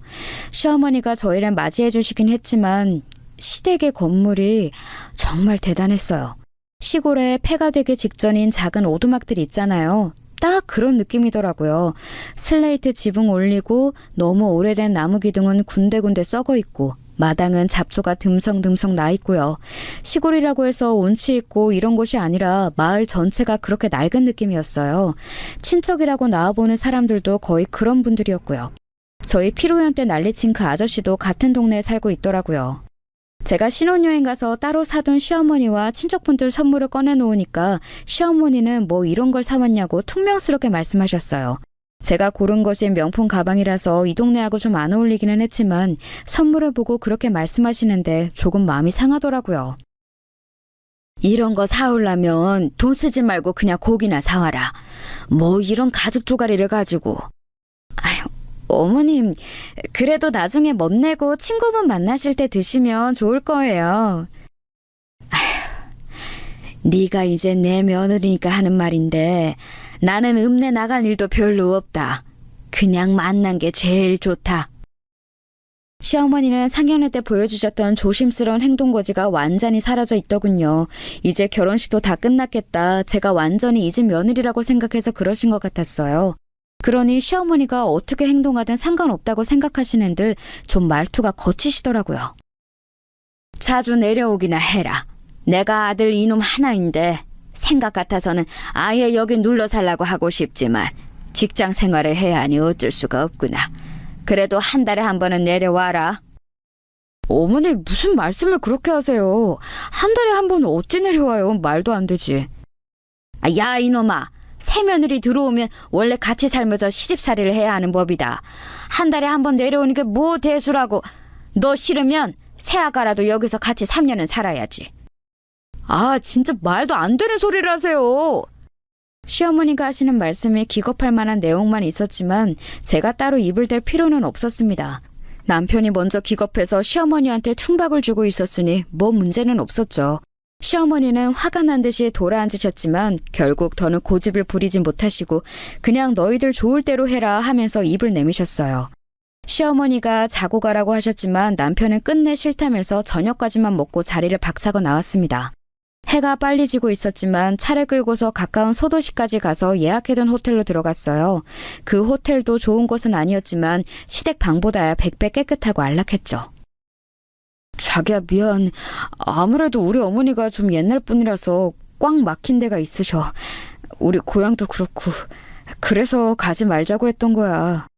Speaker 2: 시어머니가 저희를 맞이해 주시긴 했지만 시댁의 건물이 정말 대단했어요. 시골에 폐가 되기 직전인 작은 오두막들이 있잖아요. 딱 그런 느낌이더라고요. 슬레이트 지붕 올리고 너무 오래된 나무 기둥은 군데군데 썩어 있고 마당은 잡초가 듬성듬성 나 있고요. 시골이라고 해서 운치 있고 이런 곳이 아니라 마을 전체가 그렇게 낡은 느낌이었어요. 친척이라고 나와보는 사람들도 거의 그런 분들이었고요. 저희 피로연 때 난리친 그 아저씨도 같은 동네에 살고 있더라고요. 제가 신혼여행 가서 따로 사둔 시어머니와 친척분들 선물을 꺼내놓으니까 시어머니는 뭐 이런 걸 사왔냐고 퉁명스럽게 말씀하셨어요. 제가 고른 것이 명품 가방이라서 이 동네하고 좀 안 어울리기는 했지만 선물을 보고 그렇게 말씀하시는데 조금 마음이 상하더라고요. 이런 거 사오려면 돈 쓰지 말고 그냥 고기나 사와라. 뭐 이런 가죽 조가리를 가지고. 아휴, 어머님, 그래도 나중에 멋내고 친구분 만나실 때 드시면 좋을 거예요. 아휴, 네가 이제 내 며느리니까 하는 말인데 나는 읍내 나갈 일도 별로 없다. 그냥 만난 게 제일 좋다. 시어머니는 상견례 때 보여주셨던 조심스러운 행동거지가 완전히 사라져 있더군요. 이제 결혼식도 다 끝났겠다. 제가 완전히 잊은 며느리라고 생각해서 그러신 것 같았어요. 그러니 시어머니가 어떻게 행동하든 상관없다고 생각하시는 듯 좀 말투가 거치시더라고요. 자주 내려오기나 해라. 내가 아들 이놈 하나인데 생각 같아서는 아예 여기 눌러 살라고 하고 싶지만 직장 생활을 해야 하니 어쩔 수가 없구나. 그래도 한 달에 한 번은 내려와라. 어머니 무슨 말씀을 그렇게 하세요. 한 달에 한 번은 어찌 내려와요. 말도 안 되지. 야 이놈아. 새 며느리 들어오면 원래 같이 살면서 시집살이를 해야 하는 법이다. 한 달에 한 번 내려오는 게 뭐 대수라고. 너 싫으면 새아가라도 여기서 같이 3년은 살아야지. 아 진짜 말도 안 되는 소리를 하세요. 시어머니가 하시는 말씀이 기겁할 만한 내용만 있었지만 제가 따로 입을 댈 필요는 없었습니다. 남편이 먼저 기겁해서 시어머니한테 퉁박을 주고 있었으니 뭐 문제는 없었죠. 시어머니는 화가 난 듯이 돌아앉으셨지만 결국 더는 고집을 부리진 못하시고 그냥 너희들 좋을 대로 해라 하면서 입을 내미셨어요. 시어머니가 자고 가라고 하셨지만 남편은 끝내 싫다면서 저녁까지만 먹고 자리를 박차고 나왔습니다. 해가 빨리 지고 있었지만 차를 끌고서 가까운 소도시까지 가서 예약해둔 호텔로 들어갔어요. 그 호텔도 좋은 곳은 아니었지만 시댁 방보다야 100배 깨끗하고 안락했죠. 자기야 미안. 아무래도 우리 어머니가 좀 옛날 분이라서 꽉 막힌 데가 있으셔. 우리 고향도 그렇고 그래서 가지 말자고 했던 거야.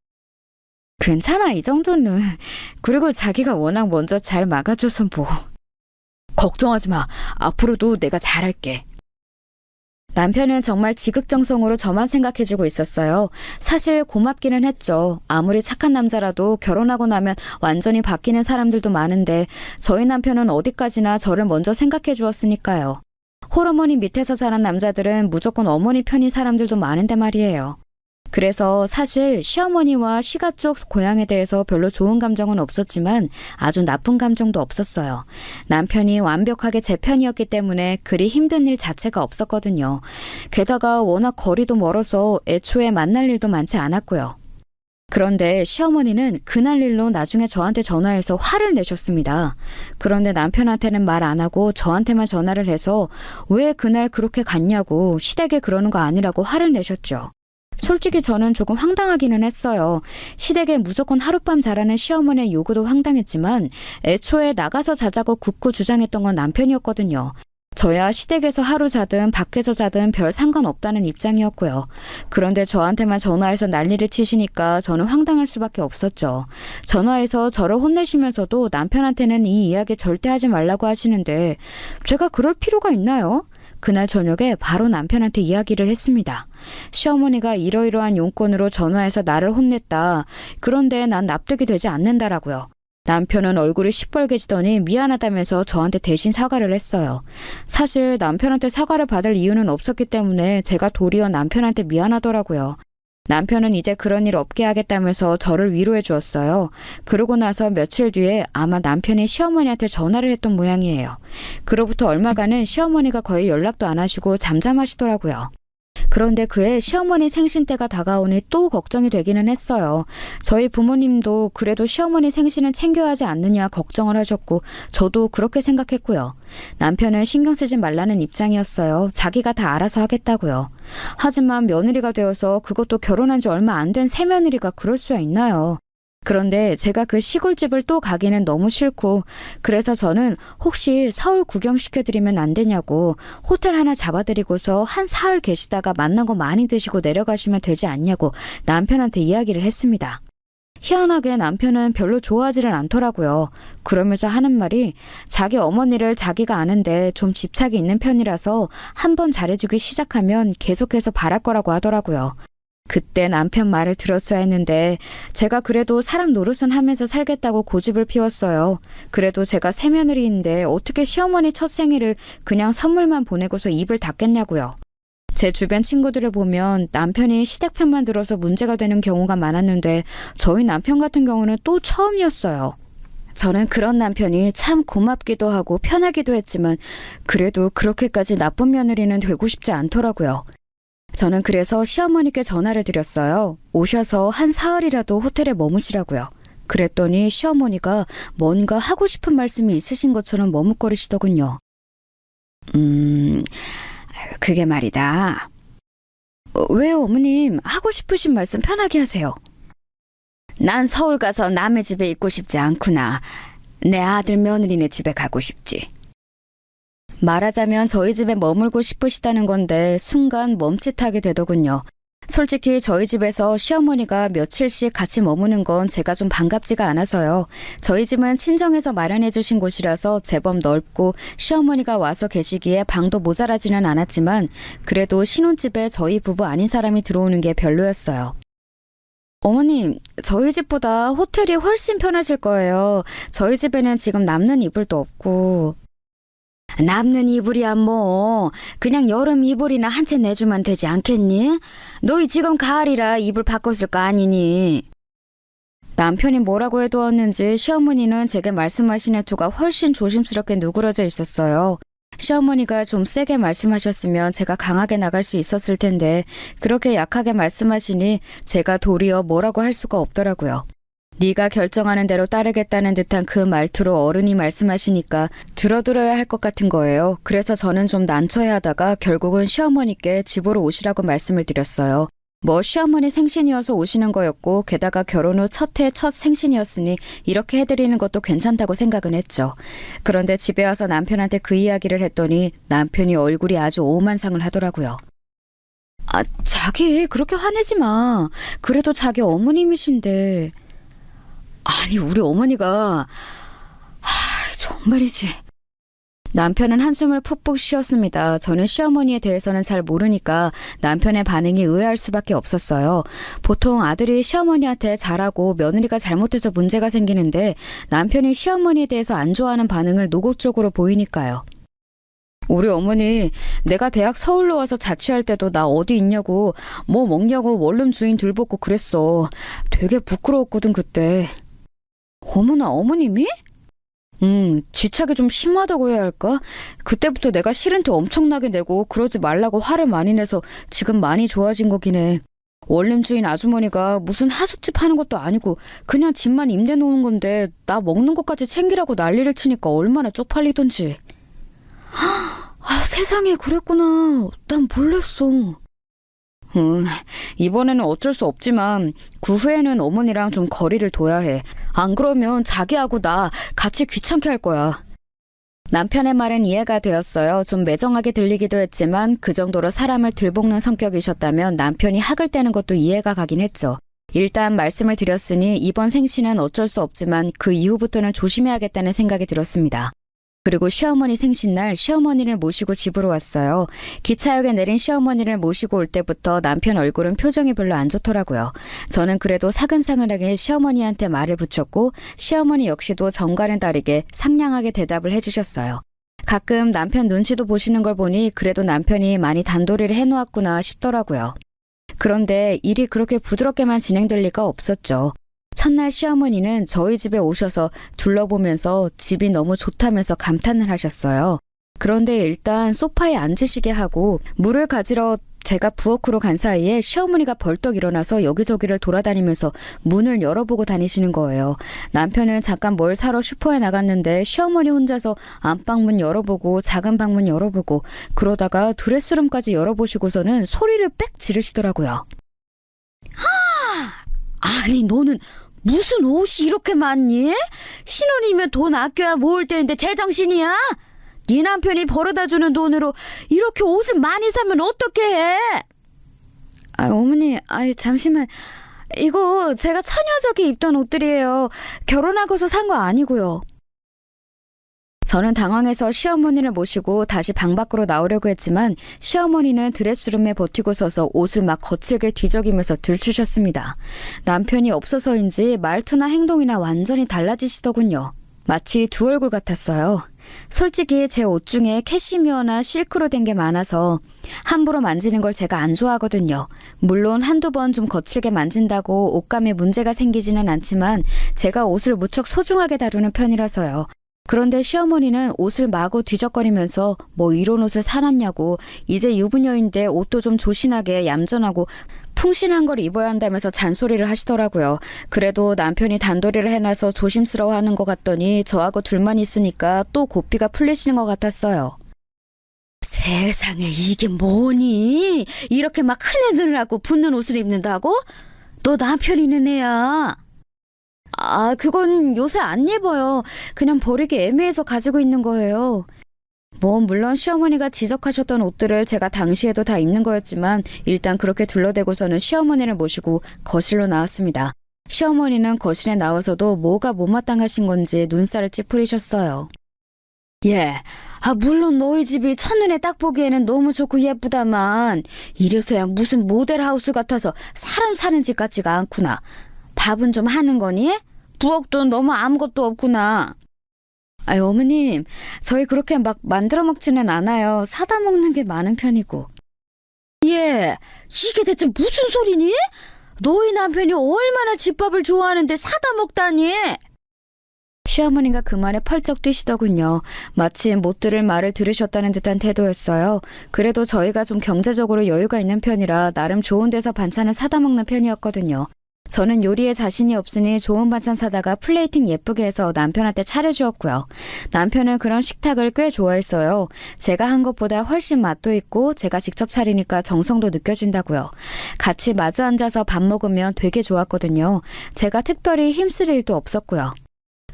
Speaker 2: 괜찮아 이 정도는. 그리고 자기가 워낙 먼저 잘 막아줘서 뭐. 걱정하지 마. 앞으로도 내가 잘할게. 남편은 정말 지극정성으로 저만 생각해주고 있었어요. 사실 고맙기는 했죠. 아무리 착한 남자라도 결혼하고 나면 완전히 바뀌는 사람들도 많은데 저희 남편은 어디까지나 저를 먼저 생각해 주었으니까요. 홀어머니 밑에서 자란 남자들은 무조건 어머니 편인 사람들도 많은데 말이에요. 그래서 사실 시어머니와 시가 쪽 고향에 대해서 별로 좋은 감정은 없었지만 아주 나쁜 감정도 없었어요. 남편이 완벽하게 제 편이었기 때문에 그리 힘든 일 자체가 없었거든요. 게다가 워낙 거리도 멀어서 애초에 만날 일도 많지 않았고요. 그런데 시어머니는 그날 일로 나중에 저한테 전화해서 화를 내셨습니다. 그런데 남편한테는 말 안 하고 저한테만 전화를 해서 왜 그날 그렇게 갔냐고 시댁에 그러는 거 아니라고 화를 내셨죠. 솔직히 저는 조금 황당하기는 했어요. 시댁에 무조건 하룻밤 자라는 시어머니의 요구도 황당했지만 애초에 나가서 자자고 굳고 주장했던 건 남편이었거든요. 저야 시댁에서 하루 자든 밖에서 자든 별 상관없다는 입장이었고요. 그런데 저한테만 전화해서 난리를 치시니까 저는 황당할 수밖에 없었죠. 전화해서 저를 혼내시면서도 남편한테는 이 이야기 절대 하지 말라고 하시는데 제가 그럴 필요가 있나요? 그날 저녁에 바로 남편한테 이야기를 했습니다. 시어머니가 이러이러한 용건으로 전화해서 나를 혼냈다. 그런데 난 납득이 되지 않는다라고요. 남편은 얼굴이 시뻘개지더니 미안하다면서 저한테 대신 사과를 했어요. 사실 남편한테 사과를 받을 이유는 없었기 때문에 제가 도리어 남편한테 미안하더라고요. 남편은 이제 그런 일 없게 하겠다면서 저를 위로해 주었어요. 그러고 나서 며칠 뒤에 아마 남편이 시어머니한테 전화를 했던 모양이에요. 그로부터 얼마간은 시어머니가 거의 연락도 안 하시고 잠잠하시더라고요. 그런데 그해 시어머니 생신 때가 다가오니 또 걱정이 되기는 했어요. 저희 부모님도 그래도 시어머니 생신은 챙겨야 하지 않느냐 걱정을 하셨고 저도 그렇게 생각했고요. 남편은 신경 쓰지 말라는 입장이었어요. 자기가 다 알아서 하겠다고요. 하지만 며느리가 되어서 그것도 결혼한 지 얼마 안 된 새며느리가 그럴 수야 있나요? 그런데 제가 그 시골집을 또 가기는 너무 싫고 그래서 저는 혹시 서울 구경시켜드리면 안 되냐고 호텔 하나 잡아드리고서 한 사흘 계시다가 맛난 거 많이 드시고 내려가시면 되지 않냐고 남편한테 이야기를 했습니다. 희한하게 남편은 별로 좋아하지를 않더라고요. 그러면서 하는 말이 자기 어머니를 자기가 아는데 좀 집착이 있는 편이라서 한번 잘해주기 시작하면 계속해서 바랄 거라고 하더라고요. 그때 남편 말을 들었어야 했는데 제가 그래도 사람 노릇은 하면서 살겠다고 고집을 피웠어요. 그래도 제가 새며느리인데 어떻게 시어머니 첫 생일을 그냥 선물만 보내고서 입을 닫겠냐고요. 제 주변 친구들을 보면 남편이 시댁 편만 들어서 문제가 되는 경우가 많았는데 저희 남편 같은 경우는 또 처음이었어요. 저는 그런 남편이 참 고맙기도 하고 편하기도 했지만 그래도 그렇게까지 나쁜 며느리는 되고 싶지 않더라고요. 저는 그래서 시어머니께 전화를 드렸어요. 오셔서 한 사흘이라도 호텔에 머무시라고요. 그랬더니 시어머니가 뭔가 하고 싶은 말씀이 있으신 것처럼 머뭇거리시더군요. 그게 말이다. 왜요, 어머님? 하고 싶으신 말씀 편하게 하세요. 난 서울 가서 남의 집에 있고 싶지 않구나. 내 아들 며느리네 집에 가고 싶지. 말하자면 저희 집에 머물고 싶으시다는 건데 순간 멈칫하게 되더군요. 솔직히 저희 집에서 시어머니가 며칠씩 같이 머무는 건 제가 좀 반갑지가 않아서요. 저희 집은 친정에서 마련해 주신 곳이라서 제법 넓고 시어머니가 와서 계시기에 방도 모자라지는 않았지만 그래도 신혼집에 저희 부부 아닌 사람이 들어오는 게 별로였어요. 어머님, 저희 집보다 호텔이 훨씬 편하실 거예요. 저희 집에는 지금 남는 이불도 없고. 남는 이불이야 뭐 그냥 여름 이불이나 한 채 내주면 되지 않겠니? 너희 지금 가을이라 이불 바꿨을 거 아니니? 남편이 뭐라고 해두었는지 시어머니는 제게 말씀하신 애투가 훨씬 조심스럽게 누그러져 있었어요. 시어머니가 좀 세게 말씀하셨으면 제가 강하게 나갈 수 있었을 텐데 그렇게 약하게 말씀하시니 제가 도리어 뭐라고 할 수가 없더라고요. 네가 결정하는 대로 따르겠다는 듯한 그 말투로 어른이 말씀하시니까 들어야 할 것 같은 거예요. 그래서 저는 좀 난처해하다가 결국은 시어머니께 집으로 오시라고 말씀을 드렸어요. 뭐 시어머니 생신이어서 오시는 거였고 게다가 결혼 후 첫 해 첫 생신이었으니 이렇게 해드리는 것도 괜찮다고 생각은 했죠. 그런데 집에 와서 남편한테 그 이야기를 했더니 남편이 얼굴이 아주 오만상을 하더라고요. 아, 자기 그렇게 화내지 마. 그래도 자기 어머님이신데. 아니 우리 어머니가 정말이지. 남편은 한숨을 푹푹 쉬었습니다. 저는 시어머니에 대해서는 잘 모르니까 남편의 반응이 의아할 수밖에 없었어요. 보통 아들이 시어머니한테 잘하고 며느리가 잘못해서 문제가 생기는데 남편이 시어머니에 대해서 안 좋아하는 반응을 노골적으로 보이니까요. 우리 어머니 내가 대학 서울로 와서 자취할 때도 나 어디 있냐고 뭐 먹냐고 원룸 주인 들볶고 그랬어. 되게 부끄러웠거든 그때. 어머나 어머님이? 집착이 좀 심하다고 해야 할까? 그때부터 내가 싫은 티 엄청나게 내고 그러지 말라고 화를 많이 내서 지금 많이 좋아진 거긴 해. 원룸 주인 아주머니가 무슨 하숙집 하는 것도 아니고 그냥 집만 임대 놓은 건데 나 먹는 것까지 챙기라고 난리를 치니까 얼마나 쪽팔리던지. 세상에 그랬구나. 난 몰랐어. 이번에는 어쩔 수 없지만 그 후에는 어머니랑 좀 거리를 둬야 해. 안 그러면 자기하고 나 같이 귀찮게 할 거야. 남편의 말은 이해가 되었어요. 좀 매정하게 들리기도 했지만 그 정도로 사람을 들볶는 성격이셨다면 남편이 학을 떼는 것도 이해가 가긴 했죠. 일단 말씀을 드렸으니 이번 생신은 어쩔 수 없지만 그 이후부터는 조심해야겠다는 생각이 들었습니다. 그리고 시어머니 생신날 시어머니를 모시고 집으로 왔어요. 기차역에 내린 시어머니를 모시고 올 때부터 남편 얼굴은 표정이 별로 안 좋더라고요. 저는 그래도 사근사근하게 시어머니한테 말을 붙였고 시어머니 역시도 정과는 다르게 상냥하게 대답을 해주셨어요. 가끔 남편 눈치도 보시는 걸 보니 그래도 남편이 많이 단도리를 해놓았구나 싶더라고요. 그런데 일이 그렇게 부드럽게만 진행될 리가 없었죠. 첫날 시어머니는 저희 집에 오셔서 둘러보면서 집이 너무 좋다면서 감탄을 하셨어요. 그런데 일단 소파에 앉으시게 하고 물을 가지러 제가 부엌으로 간 사이에 시어머니가 벌떡 일어나서 여기저기를 돌아다니면서 문을 열어보고 다니시는 거예요. 남편은 잠깐 뭘 사러 슈퍼에 나갔는데 시어머니 혼자서 안방문 열어보고 작은 방문 열어보고 그러다가 드레스룸까지 열어보시고서는 소리를 빽 지르시더라고요. 아니 너는 무슨 옷이 이렇게 많니? 신혼이면 돈 아껴야 모을 때인데 제정신이야? 네 남편이 벌어다 주는 돈으로 이렇게 옷을 많이 사면 어떻게 해? 어머니, 잠시만. 이거 제가 처녀적이 입던 옷들이에요. 결혼하고서 산 거 아니고요. 저는 당황해서 시어머니를 모시고 다시 방 밖으로 나오려고 했지만 시어머니는 드레스룸에 버티고 서서 옷을 막 거칠게 뒤적이면서 들추셨습니다. 남편이 없어서인지 말투나 행동이나 완전히 달라지시더군요. 마치 두 얼굴 같았어요. 솔직히 제 옷 중에 캐시미어나 실크로 된 게 많아서 함부로 만지는 걸 제가 안 좋아하거든요. 물론 한두 번 좀 거칠게 만진다고 옷감에 문제가 생기지는 않지만 제가 옷을 무척 소중하게 다루는 편이라서요. 그런데 시어머니는 옷을 마구 뒤적거리면서 뭐 이런 옷을 사놨냐고, 이제 유부녀인데 옷도 좀 조신하게 얌전하고 풍신한 걸 입어야 한다면서 잔소리를 하시더라고요. 그래도 남편이 단도리를 해놔서 조심스러워하는 것 같더니 저하고 둘만 있으니까 또 고삐가 풀리시는 것 같았어요. 세상에 이게 뭐니? 이렇게 막 큰 애들하고 붙는 옷을 입는다고? 너 남편 있는 애야. 그건 요새 안 입어요. 그냥 버리기 애매해서 가지고 있는 거예요. 물론 시어머니가 지적하셨던 옷들을 제가 당시에도 다 입는 거였지만 일단 그렇게 둘러대고서는 시어머니를 모시고 거실로 나왔습니다. 시어머니는 거실에 나와서도 뭐가 못마땅하신 건지 눈살을 찌푸리셨어요. 물론 너희 집이 첫눈에 딱 보기에는 너무 좋고 예쁘다만 이래서야 무슨 모델하우스 같아서 사람 사는 집 같지가 않구나. 밥은 좀 하는 거니? 부엌도 너무 아무것도 없구나. 어머님, 저희 그렇게 막 만들어 먹지는 않아요. 사다 먹는 게 많은 편이고. 이게 대체 무슨 소리니? 너희 남편이 얼마나 집밥을 좋아하는데 사다 먹다니? 시어머니가 그 말에 펄쩍 뛰시더군요. 마치 못 들을 말을 들으셨다는 듯한 태도였어요. 그래도 저희가 좀 경제적으로 여유가 있는 편이라 나름 좋은 데서 반찬을 사다 먹는 편이었거든요. 저는 요리에 자신이 없으니 좋은 반찬 사다가 플레이팅 예쁘게 해서 남편한테 차려주었고요. 남편은 그런 식탁을 꽤 좋아했어요. 제가 한 것보다 훨씬 맛도 있고 제가 직접 차리니까 정성도 느껴진다고요. 같이 마주 앉아서 밥 먹으면 되게 좋았거든요. 제가 특별히 힘쓸 일도 없었고요.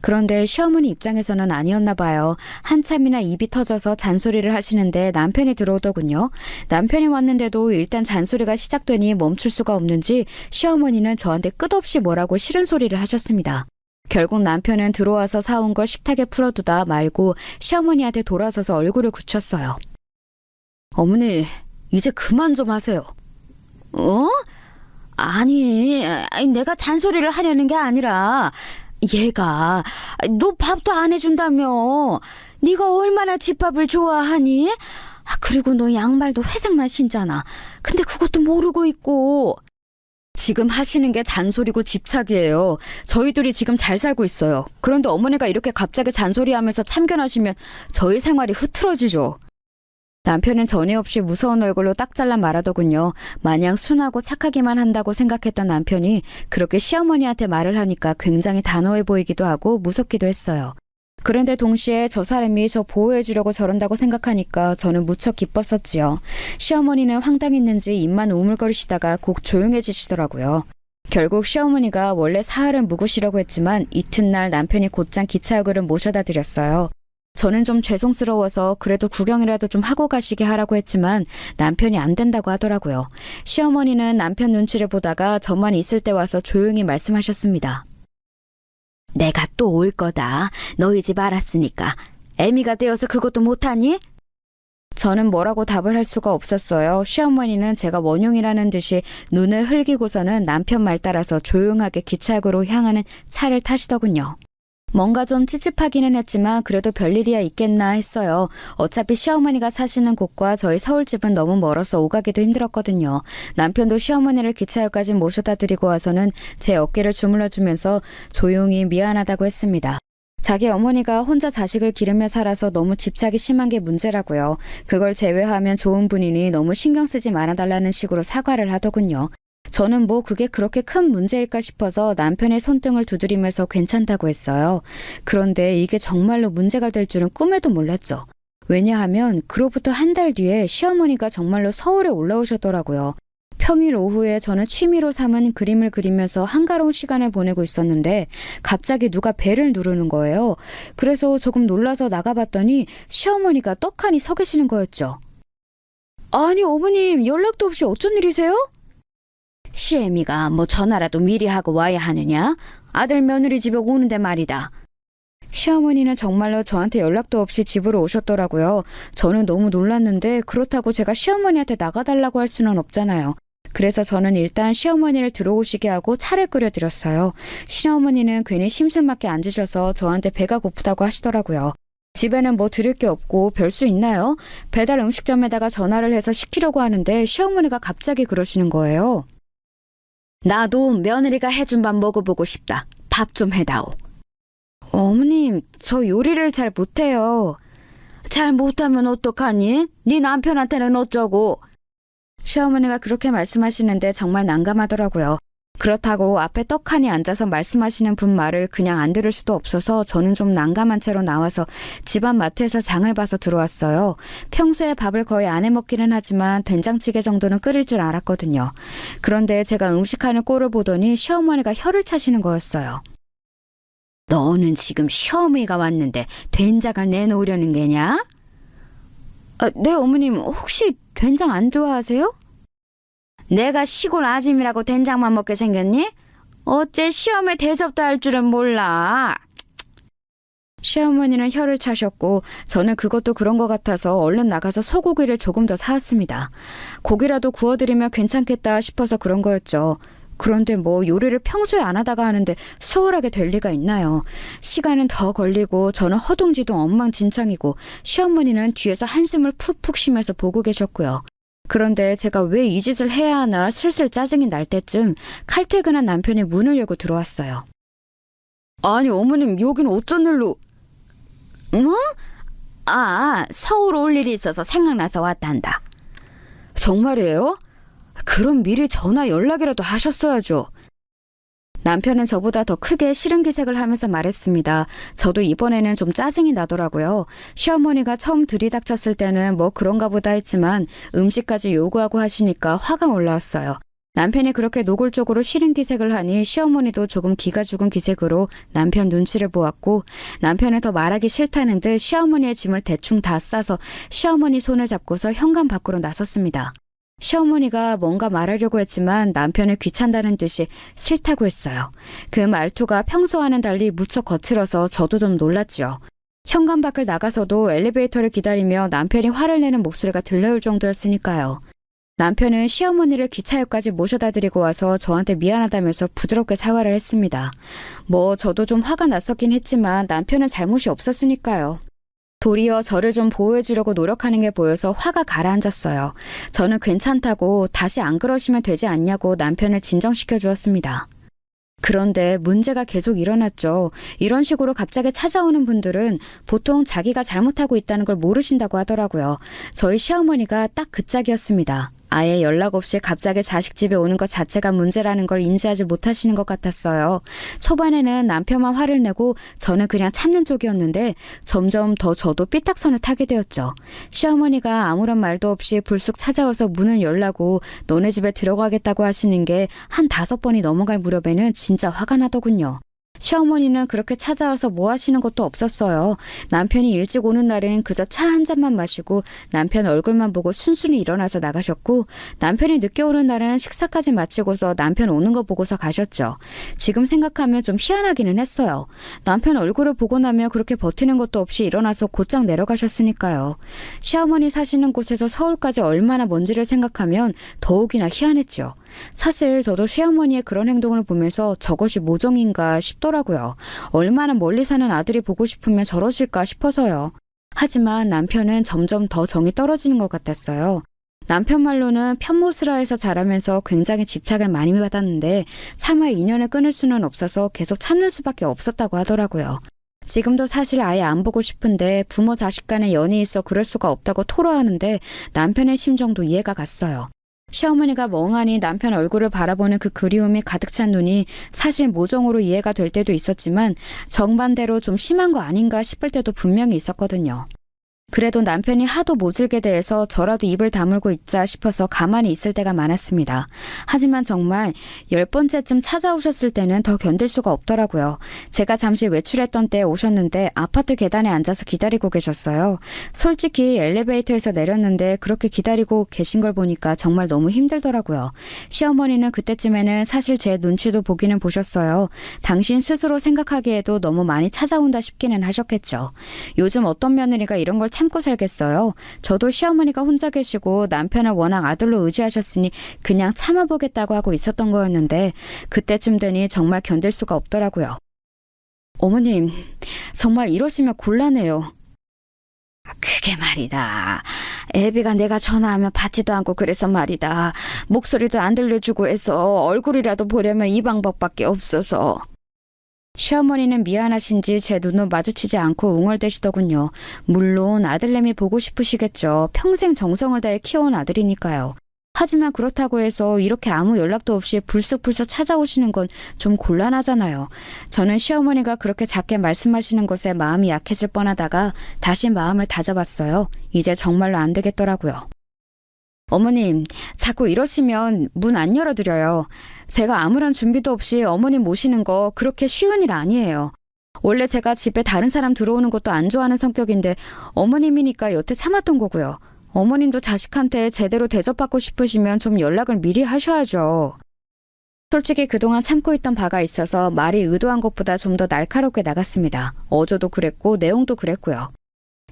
Speaker 2: 그런데 시어머니 입장에서는 아니었나 봐요. 한참이나 입이 터져서 잔소리를 하시는데 남편이 들어오더군요. 남편이 왔는데도 일단 잔소리가 시작되니 멈출 수가 없는지 시어머니는 저한테 끝없이 뭐라고 싫은 소리를 하셨습니다. 결국 남편은 들어와서 사온 걸 식탁에 풀어두다 말고 시어머니한테 돌아서서 얼굴을 굳혔어요. 어머니, 이제 그만 좀 하세요. 아니, 내가 잔소리를 하려는 게 아니라 얘가 너 밥도 안 해준다며. 네가 얼마나 집밥을 좋아하니? 그리고 너 양말도 회색만 신잖아. 근데 그것도 모르고 있고. 지금 하시는 게 잔소리고 집착이에요. 저희들이 지금 잘 살고 있어요. 그런데 어머니가 이렇게 갑자기 잔소리하면서 참견하시면 저희 생활이 흐트러지죠. 남편은 전에 없이 무서운 얼굴로 딱 잘라 말하더군요. 마냥 순하고 착하기만 한다고 생각했던 남편이 그렇게 시어머니한테 말을 하니까 굉장히 단호해 보이기도 하고 무섭기도 했어요. 그런데 동시에 저 사람이 저 보호해주려고 저런다고 생각하니까 저는 무척 기뻤었지요. 시어머니는 황당했는지 입만 우물거리시다가 곡 조용해지시더라고요. 결국 시어머니가 원래 사흘은 묵으시려고 했지만 이튿날 남편이 곧장 기차역으로 모셔다 드렸어요. 저는 좀 죄송스러워서 그래도 구경이라도 좀 하고 가시게 하라고 했지만 남편이 안 된다고 하더라고요. 시어머니는 남편 눈치를 보다가 저만 있을 때 와서 조용히 말씀하셨습니다. 내가 또 올 거다. 너희 집 알았으니까. 애미가 되어서 그것도 못하니? 저는 뭐라고 답을 할 수가 없었어요. 시어머니는 제가 원흉이라는 듯이 눈을 흘기고서는 남편 말 따라서 조용하게 기차역으로 향하는 차를 타시더군요. 뭔가 좀 찝찝하기는 했지만 그래도 별일이야 있겠나 했어요. 어차피 시어머니가 사시는 곳과 저희 서울집은 너무 멀어서 오가기도 힘들었거든요. 남편도 시어머니를 기차역까지 모셔다 드리고 와서는 제 어깨를 주물러주면서 조용히 미안하다고 했습니다. 자기 어머니가 혼자 자식을 기르며 살아서 너무 집착이 심한 게 문제라고요. 그걸 제외하면 좋은 분이니 너무 신경 쓰지 말아달라는 식으로 사과를 하더군요. 저는 뭐 그게 그렇게 큰 문제일까 싶어서 남편의 손등을 두드리면서 괜찮다고 했어요. 그런데 이게 정말로 문제가 될 줄은 꿈에도 몰랐죠. 왜냐하면 그로부터 한 달 뒤에 시어머니가 정말로 서울에 올라오셨더라고요. 평일 오후에 저는 취미로 삼은 그림을 그리면서 한가로운 시간을 보내고 있었는데 갑자기 누가 벨을 누르는 거예요. 그래서 조금 놀라서 나가봤더니 시어머니가 떡하니 서 계시는 거였죠. 아니 어머님 연락도 없이 어쩐 일이세요? 시애미가 뭐 전화라도 미리 하고 와야 하느냐? 아들 며느리 집에 오는데 말이다. 시어머니는 정말로 저한테 연락도 없이 집으로 오셨더라고요. 저는 너무 놀랐는데 그렇다고 제가 시어머니한테 나가달라고 할 수는 없잖아요. 그래서 저는 일단 시어머니를 들어오시게 하고 차를 끓여드렸어요. 시어머니는 괜히 심술맞게 앉으셔서 저한테 배가 고프다고 하시더라고요. 집에는 뭐 드릴 게 없고 별 수 있나요? 배달 음식점에다가 전화를 해서 시키려고 하는데 시어머니가 갑자기 그러시는 거예요. 나도 며느리가 해준 밥 먹어보고 싶다. 밥 좀 해다오. 어머님, 저 요리를 잘 못해요. 잘 못하면 어떡하니? 네 남편한테는 어쩌고? 시어머니가 그렇게 말씀하시는데 정말 난감하더라고요. 그렇다고 앞에 떡하니 앉아서 말씀하시는 분 말을 그냥 안 들을 수도 없어서 저는 좀 난감한 채로 나와서 집안 마트에서 장을 봐서 들어왔어요. 평소에 밥을 거의 안 해먹기는 하지만 된장찌개 정도는 끓일 줄 알았거든요. 그런데 제가 음식하는 꼴을 보더니 시어머니가 혀를 차시는 거였어요. 너는 지금 시어머니가 왔는데 된장을 내놓으려는 게냐? 네 어머님, 혹시 된장 안 좋아하세요? 내가 시골 아줌이라고 된장만 먹게 생겼니? 어째 시어머니 대접도 할 줄은 몰라. 시어머니는 혀를 차셨고 저는 그것도 그런 것 같아서 얼른 나가서 소고기를 조금 더 사왔습니다. 고기라도 구워드리면 괜찮겠다 싶어서 그런 거였죠. 그런데 뭐 요리를 평소에 안 하다가 하는데 수월하게 될 리가 있나요? 시간은 더 걸리고 저는 허둥지둥 엉망진창이고 시어머니는 뒤에서 한숨을 푹푹 쉬면서 보고 계셨고요. 그런데 제가 왜 이 짓을 해야 하나 슬슬 짜증이 날 때쯤 칼퇴근한 남편이 문을 열고 들어왔어요. 아니 어머님 여긴 어쩐 일로... 뭐? 서울 올 일이 있어서 생각나서 왔단다. 정말이에요? 그럼 미리 전화 연락이라도 하셨어야죠. 남편은 저보다 더 크게 싫은 기색을 하면서 말했습니다. 저도 이번에는 좀 짜증이 나더라고요. 시어머니가 처음 들이닥쳤을 때는 뭐 그런가 보다 했지만 음식까지 요구하고 하시니까 화가 올라왔어요. 남편이 그렇게 노골적으로 싫은 기색을 하니 시어머니도 조금 기가 죽은 기색으로 남편 눈치를 보았고 남편은 더 말하기 싫다는 듯 시어머니의 짐을 대충 다 싸서 시어머니 손을 잡고서 현관 밖으로 나섰습니다. 시어머니가 뭔가 말하려고 했지만 남편을 귀찮다는 듯이 싫다고 했어요. 그 말투가 평소와는 달리 무척 거칠어서 저도 좀 놀랐지요. 현관 밖을 나가서도 엘리베이터를 기다리며 남편이 화를 내는 목소리가 들려올 정도였으니까요. 남편은 시어머니를 기차역까지 모셔다 드리고 와서 저한테 미안하다면서 부드럽게 사과를 했습니다. 뭐 저도 좀 화가 났었긴 했지만 남편은 잘못이 없었으니까요. 도리어 저를 좀 보호해주려고 노력하는 게 보여서 화가 가라앉았어요. 저는 괜찮다고 다시 안 그러시면 되지 않냐고 남편을 진정시켜 주었습니다. 그런데 문제가 계속 일어났죠. 이런 식으로 갑자기 찾아오는 분들은 보통 자기가 잘못하고 있다는 걸 모르신다고 하더라고요. 저희 시어머니가 딱 그 짝이었습니다. 아예 연락 없이 갑자기 자식 집에 오는 것 자체가 문제라는 걸 인지하지 못하시는 것 같았어요. 초반에는 남편만 화를 내고 저는 그냥 참는 쪽이었는데 점점 더 저도 삐딱선을 타게 되었죠. 시어머니가 아무런 말도 없이 불쑥 찾아와서 문을 열라고 너네 집에 들어가겠다고 하시는 게 한 5번이 넘어갈 무렵에는 진짜 화가 나더군요. 시어머니는 그렇게 찾아와서 뭐 하시는 것도 없었어요. 남편이 일찍 오는 날은 그저 차 한 잔만 마시고 남편 얼굴만 보고 순순히 일어나서 나가셨고 남편이 늦게 오는 날은 식사까지 마치고서 남편 오는 거 보고서 가셨죠. 지금 생각하면 좀 희한하기는 했어요. 남편 얼굴을 보고 나면 그렇게 버티는 것도 없이 일어나서 곧장 내려가셨으니까요. 시어머니 사시는 곳에서 서울까지 얼마나 먼지를 생각하면 더욱이나 희한했죠. 사실 저도 시어머니의 그런 행동을 보면서 저것이 모종인가 싶더라고요. 얼마나 멀리 사는 아들이 보고 싶으면 저러실까 싶어서요. 하지만 남편은 점점 더 정이 떨어지는 것 같았어요. 남편 말로는 편모스라에서 자라면서 굉장히 집착을 많이 받았는데 차마 인연을 끊을 수는 없어서 계속 참는 수밖에 없었다고 하더라고요. 지금도 사실 아예 안 보고 싶은데 부모 자식 간의 연이 있어 그럴 수가 없다고 토로하는데 남편의 심정도 이해가 갔어요. 시어머니가 멍하니 남편 얼굴을 바라보는 그 그리움이 가득 찬 눈이 사실 모종으로 이해가 될 때도 있었지만 정반대로 좀 심한 거 아닌가 싶을 때도 분명히 있었거든요. 그래도 남편이 하도 모질게 대해서 저라도 입을 다물고 있자 싶어서 가만히 있을 때가 많았습니다. 하지만 정말 10번째쯤 찾아오셨을 때는 더 견딜 수가 없더라고요. 제가 잠시 외출했던 때 오셨는데 아파트 계단에 앉아서 기다리고 계셨어요. 솔직히 엘리베이터에서 내렸는데 그렇게 기다리고 계신 걸 보니까 정말 너무 힘들더라고요. 시어머니는 그때쯤에는 사실 제 눈치도 보기는 보셨어요. 당신 스스로 생각하기에도 너무 많이 찾아온다 싶기는 하셨겠죠. 요즘 어떤 며느리가 이런 걸 참고 살겠어요. 저도 시어머니가 혼자 계시고 남편을 워낙 아들로 의지하셨으니 그냥 참아보겠다고 하고 있었던 거였는데 그때쯤 되니 정말 견딜 수가 없더라고요. 어머님, 정말 이러시면 곤란해요. 그게 말이다. 애비가 내가 전화하면 받지도 않고 그래서 말이다. 목소리도 안 들려주고 해서 얼굴이라도 보려면 이 방법밖에 없어서. 시어머니는 미안하신지 제 눈을 마주치지 않고 웅얼대시더군요. 물론 아들내미 보고 싶으시겠죠. 평생 정성을 다해 키워온 아들이니까요. 하지만 그렇다고 해서 이렇게 아무 연락도 없이 불쑥불쑥 찾아오시는 건 좀 곤란하잖아요. 저는 시어머니가 그렇게 작게 말씀하시는 것에 마음이 약해질 뻔하다가 다시 마음을 다져봤어요. 이제 정말로 안 되겠더라고요. 어머님, 자꾸 이러시면 문 안 열어드려요. 제가 아무런 준비도 없이 어머님 모시는 거 그렇게 쉬운 일 아니에요. 원래 제가 집에 다른 사람 들어오는 것도 안 좋아하는 성격인데 어머님이니까 여태 참았던 거고요. 어머님도 자식한테 제대로 대접받고 싶으시면 좀 연락을 미리 하셔야죠. 솔직히 그동안 참고 있던 바가 있어서 말이 의도한 것보다 좀 더 날카롭게 나갔습니다. 어조도 그랬고 내용도 그랬고요.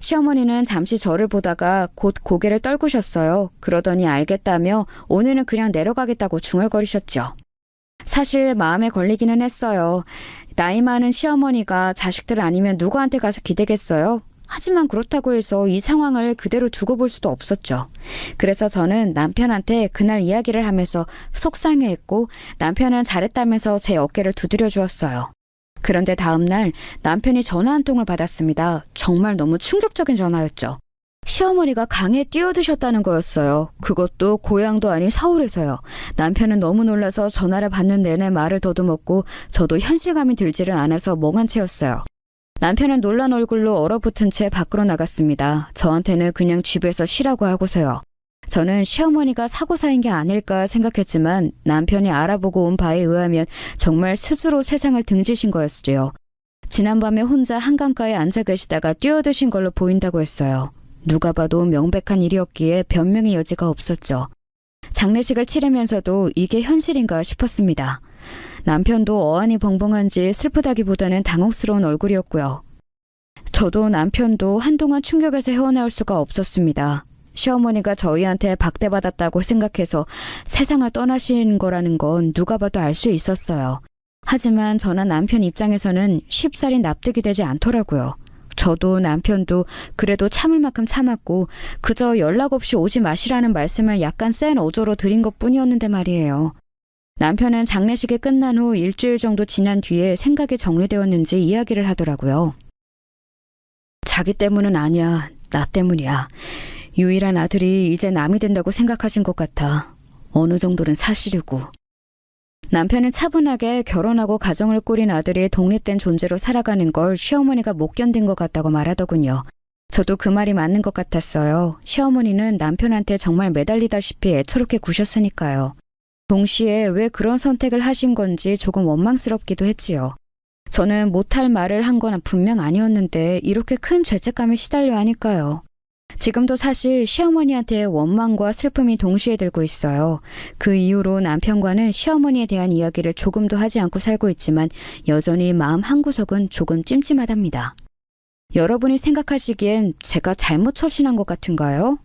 Speaker 2: 시어머니는 잠시 저를 보다가 곧 고개를 떨구셨어요. 그러더니 알겠다며 오늘은 그냥 내려가겠다고 중얼거리셨죠. 사실 마음에 걸리기는 했어요. 나이 많은 시어머니가 자식들 아니면 누구한테 가서 기대겠어요? 하지만 그렇다고 해서 이 상황을 그대로 두고 볼 수도 없었죠. 그래서 저는 남편한테 그날 이야기를 하면서 속상해했고 남편은 잘했다면서 제 어깨를 두드려 주었어요. 그런데 다음 날 남편이 전화 한 통을 받았습니다. 정말 너무 충격적인 전화였죠. 시어머니가 강에 뛰어드셨다는 거였어요. 그것도 고향도 아닌 서울에서요. 남편은 너무 놀라서 전화를 받는 내내 말을 더듬었고 저도 현실감이 들지를 않아서 멍한 채였어요. 남편은 놀란 얼굴로 얼어붙은 채 밖으로 나갔습니다. 저한테는 그냥 집에서 쉬라고 하고서요. 저는 시어머니가 사고사인 게 아닐까 생각했지만 남편이 알아보고 온 바에 의하면 정말 스스로 세상을 등지신 거였지요. 지난밤에 혼자 한강가에 앉아 계시다가 뛰어드신 걸로 보인다고 했어요. 누가 봐도 명백한 일이었기에 변명의 여지가 없었죠. 장례식을 치르면서도 이게 현실인가 싶었습니다. 남편도 어안이 벙벙한지 슬프다기보다는 당혹스러운 얼굴이었고요. 저도 남편도 한동안 충격에서 헤어나올 수가 없었습니다. 시어머니가 저희한테 박대받았다고 생각해서 세상을 떠나신 거라는 건 누가 봐도 알 수 있었어요. 하지만 저나 남편 입장에서는 쉽사리 납득이 되지 않더라고요. 저도 남편도 그래도 참을 만큼 참았고 그저 연락 없이 오지 마시라는 말씀을 약간 센 어조로 드린 것뿐이었는데 말이에요. 남편은 장례식이 끝난 후 일주일 정도 지난 뒤에 생각이 정리되었는지 이야기를 하더라고요. 자기 때문은 아니야. 나 때문이야. 유일한 아들이 이제 남이 된다고 생각하신 것 같아. 어느 정도는 사실이고. 남편은 차분하게 결혼하고 가정을 꾸린 아들이 독립된 존재로 살아가는 걸 시어머니가 못 견딘 것 같다고 말하더군요. 저도 그 말이 맞는 것 같았어요. 시어머니는 남편한테 정말 매달리다시피 애처롭게 구셨으니까요. 동시에 왜 그런 선택을 하신 건지 조금 원망스럽기도 했지요. 저는 못할 말을 한 건 분명 아니었는데 이렇게 큰 죄책감에 시달려 하니까요. 지금도 사실 시어머니한테 원망과 슬픔이 동시에 들고 있어요. 그 이후로 남편과는 시어머니에 대한 이야기를 조금도 하지 않고 살고 있지만 여전히 마음 한구석은 조금 찜찜하답니다. 여러분이 생각하시기엔 제가 잘못 처신한 것 같은가요?